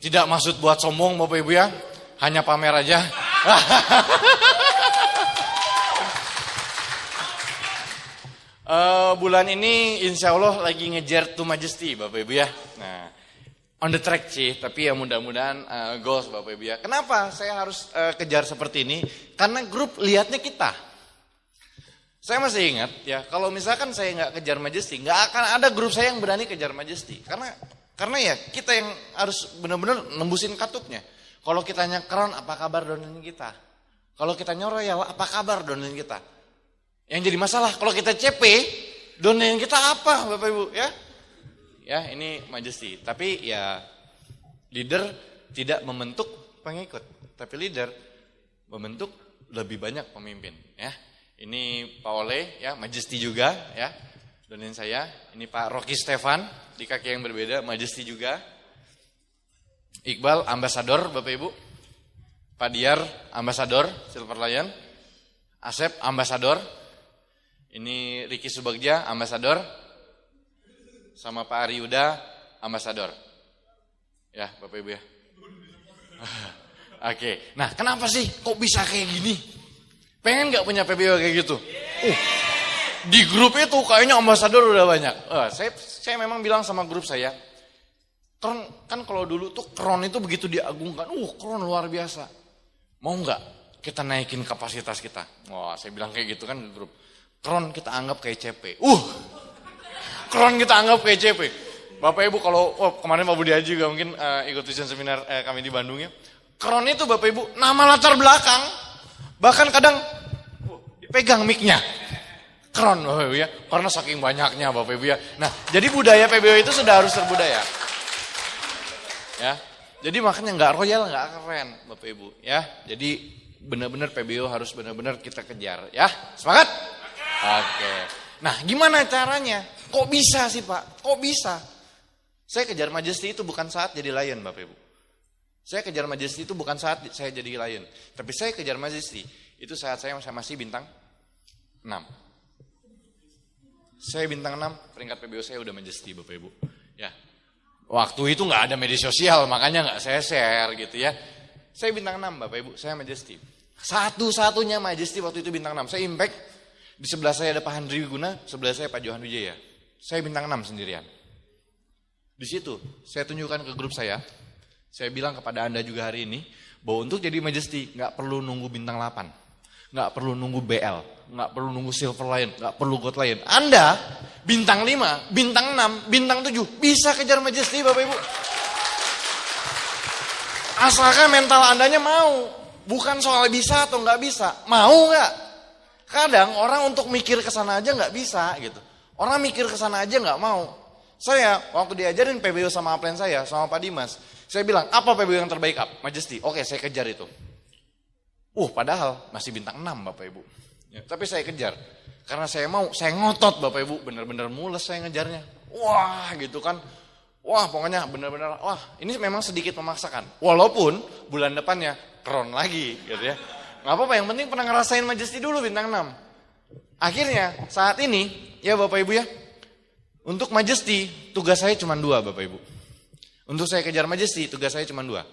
Tidak maksud buat sombong Bapak Ibu ya, hanya pamer aja. Bulan ini insya Allah lagi ngejar to majesty Bapak Ibu ya. Nah, on the track sih, tapi ya mudah-mudahan goals Bapak Ibu ya. Kenapa saya harus kejar seperti ini? Karena grup lihatnya kita. Saya masih ingat ya, kalau misalkan saya nggak kejar majesty, nggak akan ada grup saya yang berani kejar majesty. Karena ya kita yang harus benar-benar nembusin katupnya. Kalau kita nyekron, apa kabar downline kita? Kalau kita nyoroyal, apa kabar downline kita? Yang jadi masalah, kalau kita CP, downline kita apa Bapak Ibu ya? Ya, ini majesty. Tapi ya leader tidak membentuk pengikut, tapi leader membentuk lebih banyak pemimpin. Ya, ini Pak Ole, ya majesty juga, ya. Donin saya. Ini Pak Rocky Stefan di kaki yang berbeda, majesty juga. Iqbal ambasador, Bapak Ibu. Pak Diar ambasador Silver Lion. Asep ambasador. Ini Ricky Subagja ambasador. Sama Pak Ariuda, ambasador. Ya, Bapak Ibu ya. Oke, nah kenapa sih kok bisa kayak gini? Pengen gak punya PBO kayak gitu? Di grup itu kayaknya ambasador udah banyak. Saya memang bilang sama grup saya, kan kalau dulu tuh kron itu begitu diagungkan. Kron luar biasa. Mau gak kita naikin kapasitas kita? Wah, saya bilang kayak gitu kan di grup. Kron kita anggap kayak CP. Kron kita anggap kayak CP. Bapak Ibu kalau kemarin Pak Budi Haji juga mungkin ikut vision seminar kami di Bandung ya. Kron itu Bapak Ibu nama latar belakang. Bahkan kadang dipegang mic-nya. Kron Bapak Ibu ya. Karena saking banyaknya Bapak Ibu ya. Nah, jadi budaya PBO itu sudah harus terbudaya. Ya. Jadi makanya nggak royal, nggak keren Bapak Ibu ya. Jadi benar-benar PBO harus benar-benar kita kejar ya. Semangat? Oke. Nah, gimana caranya? Kok bisa sih Pak? Kok bisa? Saya kejar majesty itu bukan saat jadi lion Bapak Ibu. Saya kejar majesty itu bukan saat saya jadi lion. Tapi saya kejar majesty itu saat saya masih bintang 6. Saya bintang 6, peringkat PBO saya udah majesty Bapak Ibu. Ya. Waktu itu nggak ada media sosial, makanya nggak saya share gitu ya. Saya bintang 6 Bapak Ibu, saya majesty. Satu-satunya majesty waktu itu bintang 6. Saya impact, di sebelah saya ada Pak Handri Wiguna, sebelah saya Pak Johan Wijaya. Saya bintang 6 sendirian. Di situ saya tunjukkan ke grup saya bilang kepada Anda juga hari ini, bahwa untuk jadi majesty nggak perlu nunggu bintang 8, nggak perlu nunggu BL, nggak perlu nunggu Silver Lion, nggak perlu Gold Lion. Anda bintang 5, bintang 6, bintang 7 bisa kejar majesty Bapak Ibu. Asalkan mental Andanya mau, bukan soal bisa atau nggak bisa, mau nggak? Kadang orang untuk mikir ke sana aja nggak bisa gitu. Orang mikir ke sana aja nggak mau. Saya waktu diajarin PBO sama upline saya, sama Pak Dimas, saya bilang, apa PBO yang terbaik majesty? Oke, saya kejar itu. Padahal masih bintang 6 Bapak Ibu. Ya, tapi saya kejar. Karena saya mau, saya ngotot Bapak Ibu, benar-benar mules saya ngejarnya. Wah, gitu kan. Wah, pokoknya benar-benar, ini memang sedikit memaksakan. Walaupun bulan depannya kron lagi gitu ya. Nggak apa-apa, yang penting pernah ngerasain majesty dulu bintang 6. Akhirnya saat ini ya Bapak Ibu ya, untuk majesty tugas saya cuma 2 Bapak Ibu. Untuk saya kejar Majesty, tugas saya cuma 2.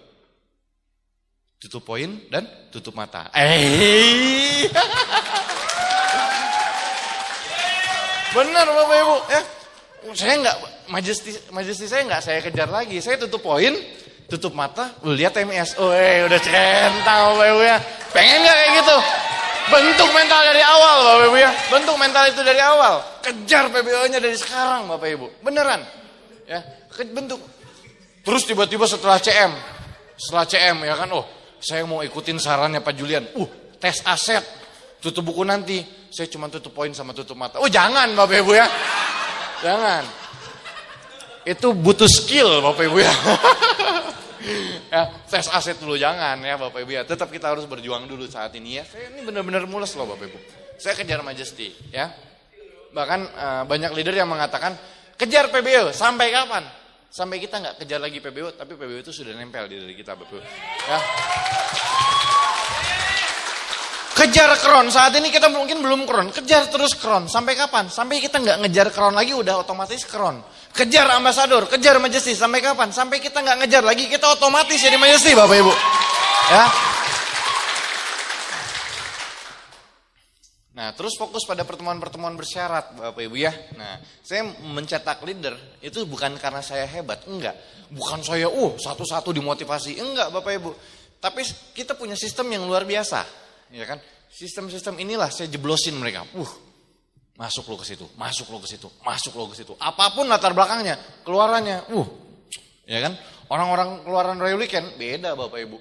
Tutup poin dan tutup mata. Benar Bapak Ibu ya. Saya enggak, Majesty saya enggak saya kejar lagi. Saya tutup poin, tutup mata, lihat TMS. Udah centang Bapak Ibu ya. Pengen enggak kayak gitu? Bentuk mental dari awal Bapak Ibu ya. Bentuk mental itu dari awal. Kejar PBO-nya dari sekarang Bapak Ibu. Beneran. Ya, bentuk. Terus tiba-tiba setelah CM ya kan, saya mau ikutin sarannya Pak Julian. Tes aset, tutup buku nanti. Saya cuma tutup poin sama tutup mata. Jangan Bapak Ibu ya. Jangan. Itu butuh skill Bapak Ibu ya. Ya, tes aset dulu jangan ya Bapak Ibu ya. Tetap kita harus berjuang dulu saat ini ya. Saya ini benar-benar mules loh Bapak Ibu. Saya kejar Majesty ya. Bahkan banyak leader yang mengatakan kejar PBO sampai kapan? Sampai kita nggak kejar lagi PBO, tapi PBO itu sudah nempel di diri kita Bapak Ibu. Ya. Kejar crown, saat ini kita mungkin belum crown, kejar terus crown. Sampai kapan? Sampai kita nggak ngejar crown lagi udah otomatis crown. Kejar ambasador, kejar Majesty, sampai kapan? Sampai kita nggak ngejar lagi kita otomatis jadi Majesty Bapak Ibu. Ya. Nah, terus fokus pada pertemuan-pertemuan bersyarat Bapak Ibu ya. Nah, saya mencetak leader itu bukan karena saya hebat, enggak. Bukan saya satu-satu dimotivasi, enggak Bapak Ibu. Tapi kita punya sistem yang luar biasa. Ya kan? Sistem-sistem inilah saya jeblosin mereka. Masuk lo ke situ, masuk lo ke situ, masuk lo ke situ. Apapun latar belakangnya, keluarannya, ya kan? Orang-orang keluaran Royal Weekend beda Bapak Ibu.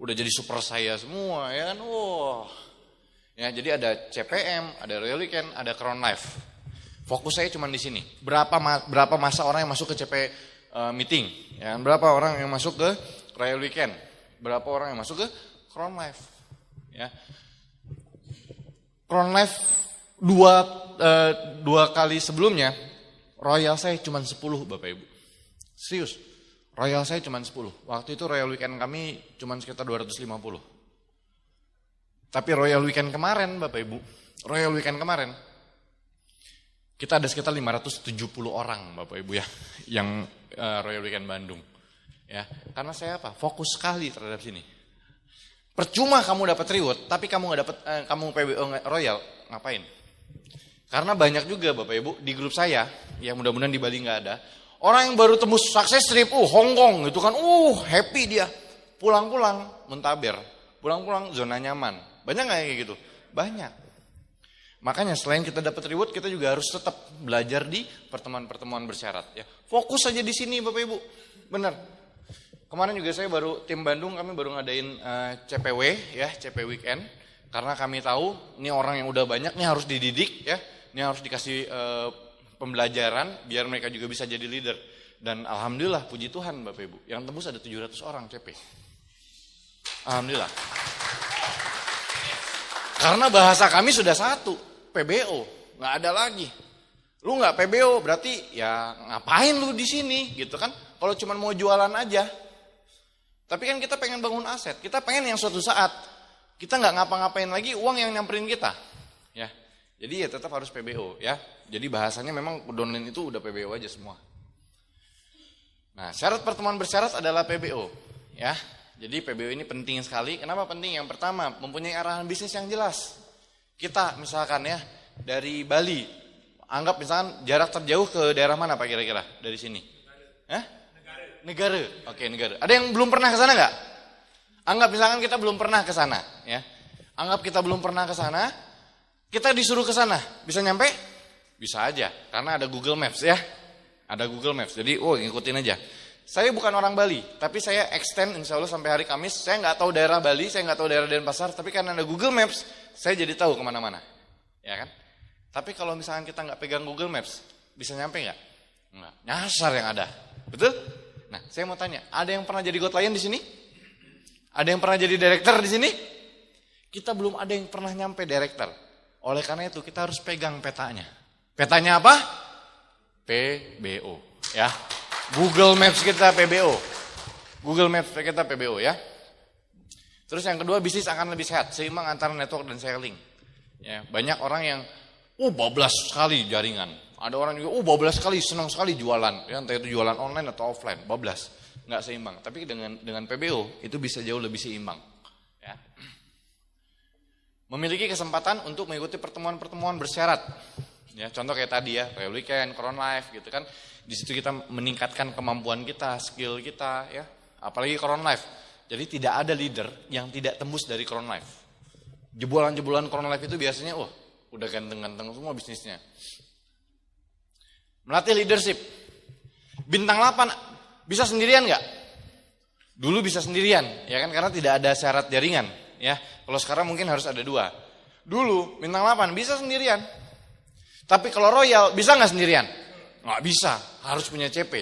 Udah jadi super saya semua, ya kan? Ya, jadi ada CPM, ada Royal Weekend, ada Crown Life. Fokus saya cuma di sini. Berapa masa orang yang masuk ke CP meeting, ya kan? Berapa orang yang masuk ke Royal Weekend, berapa orang yang masuk ke Crown Life. Ya, Crown Life dua kali sebelumnya Royal saya cuma 10 Bapak Ibu. Serius, Royal saya cuma 10. Waktu itu Royal Weekend kami cuma sekitar 250. Tapi Royal Weekend kemarin Bapak Ibu, Royal Weekend kemarin kita ada sekitar 570 orang Bapak Ibu ya, yang Royal Weekend Bandung. Ya, karena saya fokus sekali terhadap sini. Percuma kamu dapat reward, tapi kamu nggak dapat, kamu PBO Royal, ngapain? Karena banyak juga Bapak Ibu di grup saya, yang mudah-mudahan di Bali nggak ada, orang yang baru tembus sukses trip, Hong Kong gitu kan, happy dia, pulang-pulang muntaber, pulang-pulang zona nyaman, banyak nggak kayak gitu? Banyak. Makanya selain kita dapat reward, kita juga harus tetap belajar di pertemuan-pertemuan bersyarat. Ya, fokus aja di sini Bapak Ibu, benar. Kemarin juga saya tim Bandung kami baru ngadain CPW ya, CP Weekend. Karena kami tahu ini orang yang udah banyak nih harus dididik ya. Ini harus dikasih pembelajaran biar mereka juga bisa jadi leader. Dan alhamdulillah puji Tuhan Bapak Ibu, yang tembus ada 700 orang CP. Alhamdulillah. Karena bahasa kami sudah satu, PBO, nggak ada lagi. Lu nggak PBO berarti ya ngapain lu di sini gitu kan? Kalau cuma mau jualan aja. Tapi kan kita pengen bangun aset, kita pengen yang suatu saat kita nggak ngapa-ngapain lagi, uang yang nyamperin kita, ya. Jadi ya tetap harus PBO, ya. Jadi bahasanya memang downline itu udah PBO aja semua. Nah, syarat pertemuan bersyarat adalah PBO, ya. Jadi PBO ini penting sekali. Kenapa penting? Yang pertama, mempunyai arahan bisnis yang jelas. Kita misalkan ya dari Bali, anggap misalkan jarak terjauh ke daerah mana Pak kira-kira dari sini? Negara. Oke, negara. Ada yang belum pernah ke sana nggak? Anggap misalkan kita belum pernah ke sana, ya. Anggap kita belum pernah ke sana, kita disuruh ke sana, bisa nyampe? Bisa aja, karena ada Google Maps ya. Ada Google Maps. Jadi, ngikutin aja. Saya bukan orang Bali, tapi saya extend insya Allah sampai hari Kamis. Saya nggak tahu daerah Bali, saya nggak tahu daerah Denpasar, tapi karena ada Google Maps, saya jadi tahu kemana-mana, ya kan? Tapi kalau misalkan kita nggak pegang Google Maps, bisa nyampe nggak? Nggak. Nyasar yang ada, betul? Nah, saya mau tanya, ada yang pernah jadi God Lion di sini? Ada yang pernah jadi director di sini? Kita belum ada yang pernah nyampe director. Oleh karena itu kita harus pegang petanya. Petanya apa? PBO, ya. Google Maps kita PBO. Google Maps kita PBO ya. Terus yang kedua, bisnis akan lebih sehat, seimbang antara network dan selling. Ya, banyak orang yang bablas sekali jaringan. Ada orang juga bablas sekali, senang sekali jualan. Ya, entah itu jualan online atau offline, bablas. nggak seimbang. Tapi dengan PBO itu bisa jauh lebih seimbang. Ya. Memiliki kesempatan untuk mengikuti pertemuan-pertemuan bersyarat. Ya, contoh kayak tadi ya, kayak weekend, Crown Life gitu kan. Di situ kita meningkatkan kemampuan kita, skill kita ya. Apalagi Crown Life. Jadi tidak ada leader yang tidak tembus dari Crown Life. Jebolan-jebolan Crown Life itu biasanya udah ganteng-ganteng semua bisnisnya. Melatih leadership. Bintang 8 bisa sendirian nggak? Dulu bisa sendirian, ya kan, karena tidak ada syarat jaringan, ya. Kalau sekarang mungkin harus ada 2. Dulu bintang 8 bisa sendirian. Tapi kalau Royal bisa nggak sendirian? Nggak bisa, harus punya CP.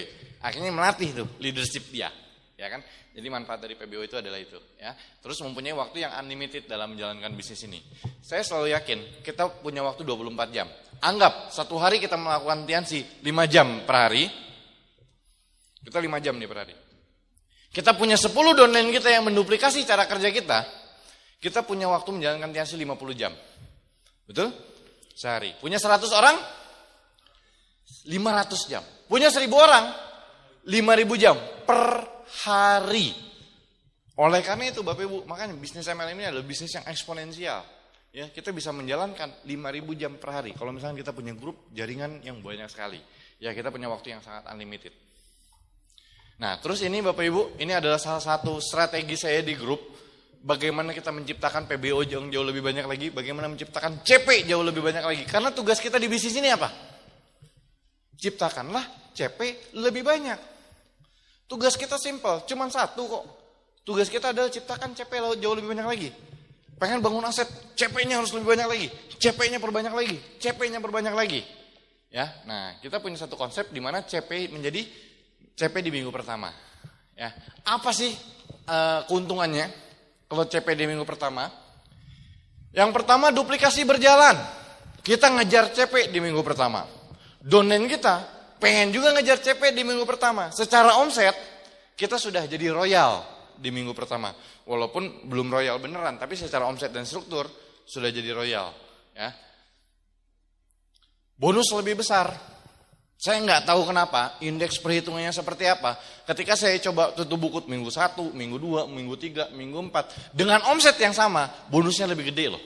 Akhirnya melatih tuh leadership dia, ya kan. Jadi manfaat dari PBO itu adalah itu, ya. Terus mempunyai waktu yang unlimited dalam menjalankan bisnis ini. Saya selalu yakin kita punya waktu 24 jam. Anggap satu hari kita melakukan tiansi 5 jam per hari. Kita 5 jam nih per hari. Kita punya 10 downline kita yang menduplikasi cara kerja kita. Kita punya waktu menjalankan tiansi 50 jam. Betul? Sehari. Punya 100 orang? 500 jam. Punya 1000 orang? 5000 jam per hari. Oleh karena itu Bapak Ibu, makanya bisnis MLM ini adalah bisnis yang eksponensial. Ya, kita bisa menjalankan 5000 jam per hari. Kalau misalnya kita punya grup jaringan yang banyak sekali. Ya, kita punya waktu yang sangat unlimited. Nah, terus ini Bapak Ibu, ini adalah salah satu strategi saya di grup. Bagaimana kita menciptakan PBO yang jauh lebih banyak lagi, bagaimana menciptakan CP jauh lebih banyak lagi. Karena tugas kita di bisnis ini apa? Ciptakanlah CP lebih banyak. Tugas kita simple, cuma satu kok. Tugas kita adalah ciptakan CP jauh lebih banyak lagi. Pengen bangun aset, CP-nya harus lebih banyak lagi. CP-nya perbanyak lagi, CP-nya perbanyak lagi. Ya, nah kita punya satu konsep di mana CP menjadi CP di minggu pertama. Ya, apa sih keuntungannya kalau CP di minggu pertama? Yang pertama duplikasi berjalan. Kita ngejar CP di minggu pertama. Downline kita pengen juga ngejar CP di minggu pertama. Secara omset, kita sudah jadi royal di minggu pertama. Walaupun belum royal beneran, tapi secara omset dan struktur sudah jadi royal. Ya. Bonus lebih besar. Saya nggak tahu kenapa, indeks perhitungannya seperti apa. Ketika saya coba tutup buku minggu 1, minggu 2, minggu 3, minggu 4. Dengan omset yang sama, bonusnya lebih gede loh.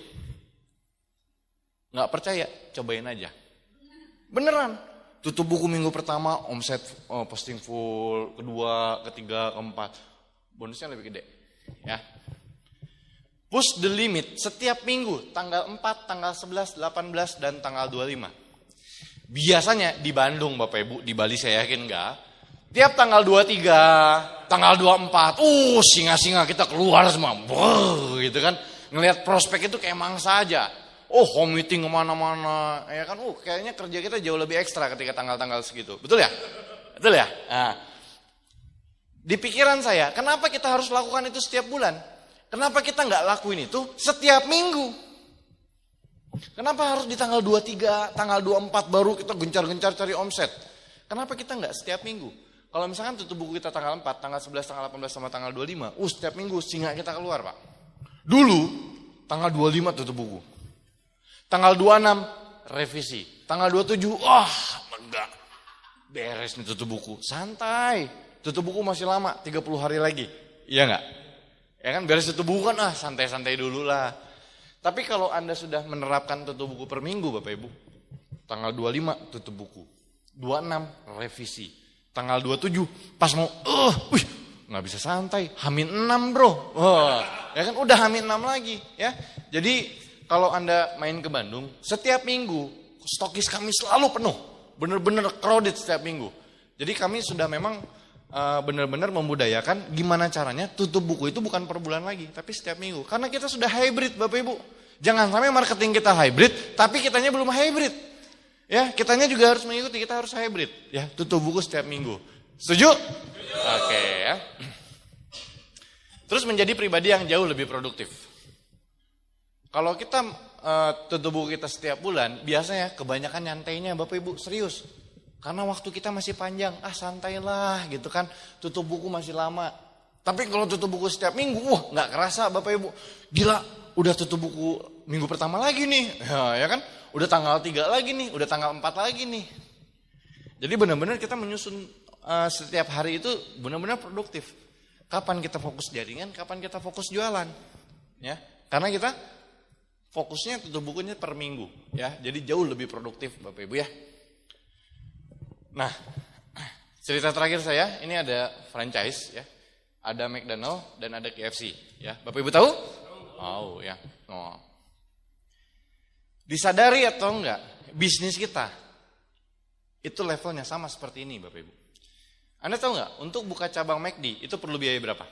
Nggak percaya, cobain aja. Beneran. Tutup buku minggu pertama, omset posting full, kedua, ketiga, keempat. Bonusnya lebih gede. Ya. Push the limit setiap minggu, tanggal 4, tanggal 11, 18, dan tanggal 25. Biasanya di Bandung Bapak Ibu, di Bali saya yakin enggak. Tiap tanggal 23, tanggal 24, singa-singa kita keluar semua. Gitu kan. Ngelihat prospek itu kayak mangsa aja. Home meeting kemana-mana, ya kan, kayaknya kerja kita jauh lebih ekstra ketika tanggal-tanggal segitu, betul ya? Betul ya? Nah, di pikiran saya, kenapa kita harus lakukan itu setiap bulan? Kenapa kita nggak lakuin itu setiap minggu? Kenapa harus di tanggal 23, tanggal 24 baru kita gencar-gencar cari omset? Kenapa kita nggak setiap minggu? Kalau misalkan tutup buku kita tanggal 4, tanggal 11, tanggal 18, sama tanggal 25, setiap minggu singa kita keluar Pak. Dulu, tanggal 25 tutup buku. Tanggal 26 revisi. Tanggal 27 enggak. Beres nih tutup buku. Santai. Tutup buku masih lama, 30 hari lagi. Iya enggak? Ya kan beres tutup buku kan santai-santai dulu lah. Tapi kalau Anda sudah menerapkan tutup buku per minggu Bapak Ibu. Tanggal 25 tutup buku. 26 revisi. Tanggal 27 pas mau enggak bisa santai. Hamin 6 bro. Ya kan udah hamin 6 lagi ya. Jadi kalau Anda main ke Bandung, setiap minggu stokis kami selalu penuh. Benar-benar crowded setiap minggu. Jadi kami sudah memang benar-benar membudayakan gimana caranya tutup buku itu bukan per bulan lagi, tapi setiap minggu. Karena kita sudah hybrid Bapak Ibu. Jangan sampai marketing kita hybrid, tapi kitanya belum hybrid. Ya, kitanya juga harus mengikuti, kita harus hybrid. Ya, tutup buku setiap minggu. Setuju? Oke ya. Terus menjadi pribadi yang jauh lebih produktif. Kalau kita tutup buku kita setiap bulan, biasanya kebanyakan nyantainya Bapak Ibu, serius. Karena waktu kita masih panjang, santailah gitu kan, tutup buku masih lama. Tapi kalau tutup buku setiap minggu, nggak kerasa Bapak Ibu. Gila, udah tutup buku minggu pertama lagi nih, ya kan, udah tanggal 3 lagi nih, udah tanggal 4 lagi nih. Jadi benar-benar kita menyusun setiap hari itu benar-benar produktif. Kapan kita fokus jaringan, kapan kita fokus jualan. Ya, karena kita fokusnya tutup bukunya per minggu, ya. Jadi jauh lebih produktif Bapak Ibu ya. Nah, cerita terakhir saya, ini ada franchise ya. Ada McDonald dan ada KFC, ya. Bapak Ibu tahu? Oh, ya. Oh. Disadari atau enggak, bisnis kita itu levelnya sama seperti ini Bapak Ibu. Anda tahu enggak, untuk buka cabang McD itu perlu biaya berapa?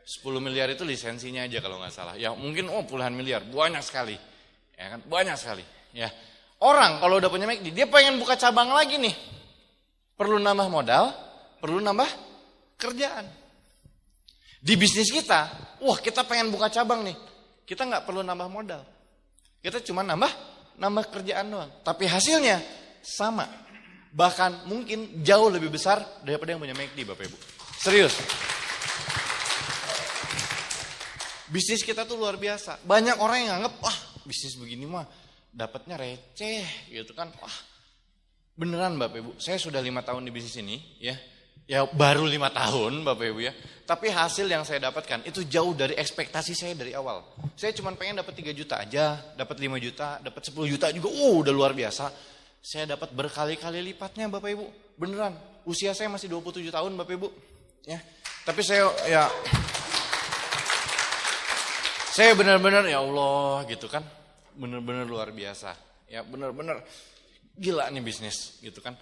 10 miliar itu lisensinya aja kalau nggak salah. Ya mungkin puluhan miliar, banyak sekali. Ya kan, banyak sekali. Ya. Orang kalau udah punya McD, dia pengen buka cabang lagi nih. Perlu nambah modal, perlu nambah kerjaan. Di bisnis kita, kita pengen buka cabang nih. Kita nggak perlu nambah modal. Kita cuma nambah kerjaan doang. Tapi hasilnya sama. Bahkan mungkin jauh lebih besar daripada yang punya McD Bapak Ibu. Serius. Bisnis kita tuh luar biasa. Banyak orang yang nganggep, bisnis begini mah dapatnya receh gitu kan. Beneran Bapak Ibu, saya sudah 5 tahun di bisnis ini ya. Ya baru 5 tahun Bapak Ibu ya. Tapi hasil yang saya dapatkan itu jauh dari ekspektasi saya dari awal. Saya cuma pengen dapat 3 juta aja, dapat 5 juta, dapat 10 juta juga udah luar biasa. Saya dapat berkali-kali lipatnya Bapak Ibu. Beneran, usia saya masih 27 tahun Bapak Ibu. Ya. Tapi saya benar-benar ya Allah gitu kan. Benar-benar luar biasa. Ya benar-benar gila nih bisnis gitu kan.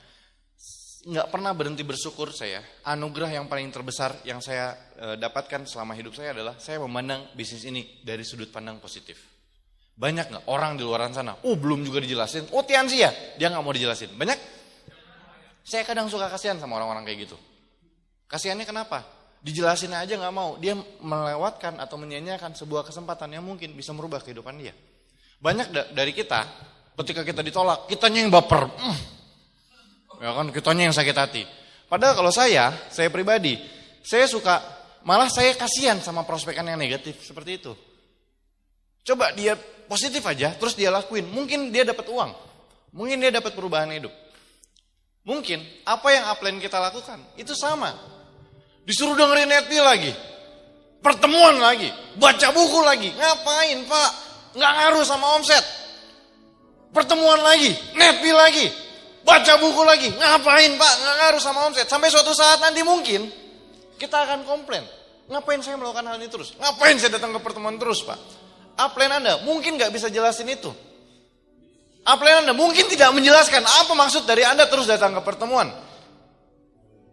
Nggak pernah berhenti bersyukur saya. Anugerah yang paling terbesar yang saya dapatkan selama hidup saya adalah saya memandang bisnis ini dari sudut pandang positif. Banyak nggak orang di luar sana? Belum juga dijelasin. Tian sih ya, dia nggak mau dijelasin. Banyak. Saya kadang suka kasihan sama orang-orang kayak gitu. Kasihannya kenapa? Dijelasin aja nggak mau. Dia melewatkan atau menyanyiakan sebuah kesempatan yang mungkin bisa merubah kehidupan dia. Banyak dari kita, ketika kita ditolak, kitanya yang baper. Ya kan, kitanya yang sakit hati. Padahal kalau saya pribadi, saya suka, malah saya kasihan sama prospekan yang negatif seperti itu. Coba dia positif aja, terus dia lakuin. Mungkin dia dapat uang, mungkin dia dapat perubahan hidup. Mungkin apa yang upline kita lakukan itu sama. Disuruh dengerin Netflix lagi, pertemuan lagi, baca buku lagi. Ngapain Pak? Nggak ngaruh sama omset. Pertemuan lagi, Netflix lagi, baca buku lagi. Ngapain Pak? Nggak ngaruh sama omset. Sampai suatu saat nanti mungkin kita akan komplain. Ngapain saya melakukan hal ini terus? Ngapain saya datang ke pertemuan terus Pak? Upline Anda mungkin nggak bisa jelasin itu. Upline Anda mungkin tidak menjelaskan apa maksud dari Anda terus datang ke pertemuan.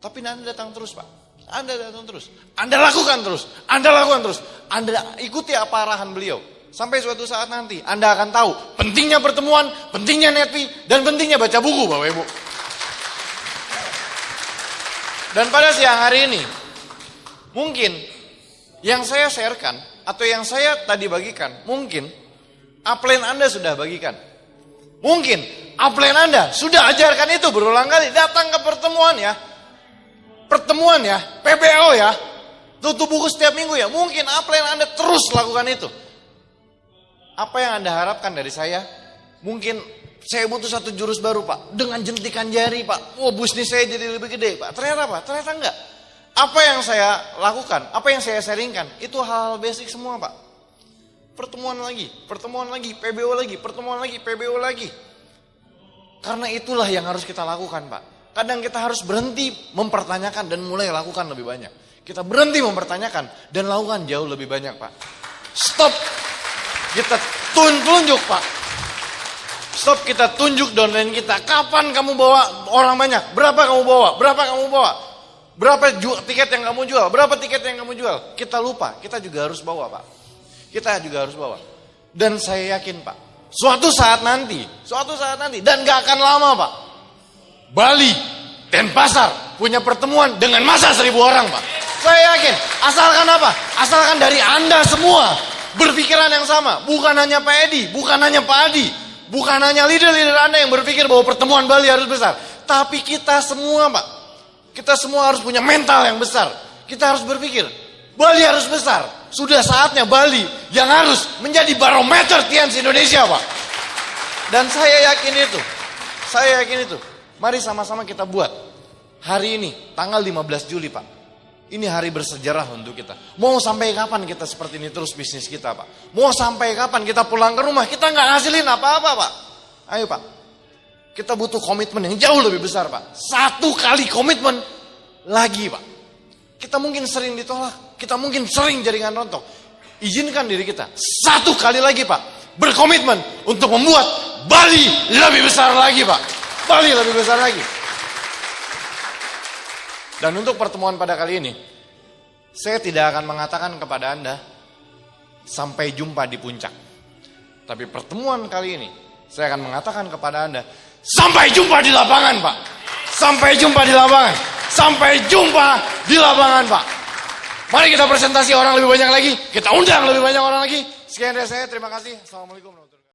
Tapi Anda datang terus Pak. Anda datang terus. Anda lakukan terus. Anda lakukan terus. Anda ikuti apa arahan beliau. Sampai suatu saat nanti Anda akan tahu pentingnya pertemuan, pentingnya Netflix, dan pentingnya baca buku Bapak Ibu. Dan pada siang hari ini, mungkin yang saya sharekan atau yang saya tadi bagikan, mungkin upline Anda sudah bagikan. Mungkin upline Anda sudah ajarkan itu berulang kali. Datang ke pertemuan ya. Pertemuan ya, PBO ya. Tutup buku setiap minggu ya. Mungkin upline Anda terus lakukan itu. Apa yang Anda harapkan dari saya? Mungkin saya butuh satu jurus baru Pak. Dengan jentikan jari Pak. Bisnis saya jadi lebih gede Pak. Ternyata apa? Ternyata enggak. Apa yang saya lakukan, apa yang saya sharingkan, itu hal-hal basic semua Pak. Pertemuan lagi, PBO lagi, pertemuan lagi, PBO lagi. Karena itulah yang harus kita lakukan Pak. Kadang kita harus berhenti mempertanyakan dan mulai lakukan lebih banyak. Kita berhenti mempertanyakan dan lakukan jauh lebih banyak Pak. Stop. Kita tunjuk Pak. Stop kita tunjuk downline kita. Kapan kamu bawa orang banyak? Berapa kamu bawa? Berapa tiket yang kamu jual? Berapa tiket yang kamu jual? Kita lupa, kita juga harus bawa Pak. Kita juga harus bawa. Dan saya yakin Pak, suatu saat nanti, dan gak akan lama Pak, Bali, Denpasar punya pertemuan dengan massa 1.000 orang Pak. Saya yakin, asalkan apa? Asalkan dari Anda semua berpikiran yang sama. Bukan hanya Pak Edi, bukan hanya Pak Adi, bukan hanya leader-leader Anda yang berpikir bahwa pertemuan Bali harus besar. Tapi kita semua Pak, kita semua harus punya mental yang besar. Kita harus berpikir, Bali harus besar. Sudah saatnya Bali yang harus menjadi barometer TNC Indonesia Pak. Dan saya yakin itu. Mari sama-sama kita buat. hari ini, tanggal 15 Juli Pak. Ini hari bersejarah untuk kita. Mau sampai kapan kita seperti ini terus bisnis kita Pak? Mau sampai kapan kita pulang ke rumah, kita nggak ngasilin apa-apa Pak? Ayo Pak, kita butuh komitmen yang jauh lebih besar Pak. 1 kali komitmen lagi Pak. Kita mungkin sering ditolak, kita mungkin sering jaringan rontok. Izinkan diri kita 1 kali lagi Pak, berkomitmen untuk membuat Bali lebih besar lagi Pak. Bali lebih besar lagi. Dan untuk pertemuan pada kali ini, saya tidak akan mengatakan kepada Anda sampai jumpa di puncak. Tapi pertemuan kali ini, saya akan mengatakan kepada Anda sampai jumpa di lapangan Pak. Sampai jumpa di lapangan. Sampai jumpa di lapangan Pak. Mari kita presentasi orang lebih banyak lagi. Kita undang lebih banyak orang lagi. Sekian dari saya. Terima kasih. Assalamualaikum warahmatullahi wabarakatuh.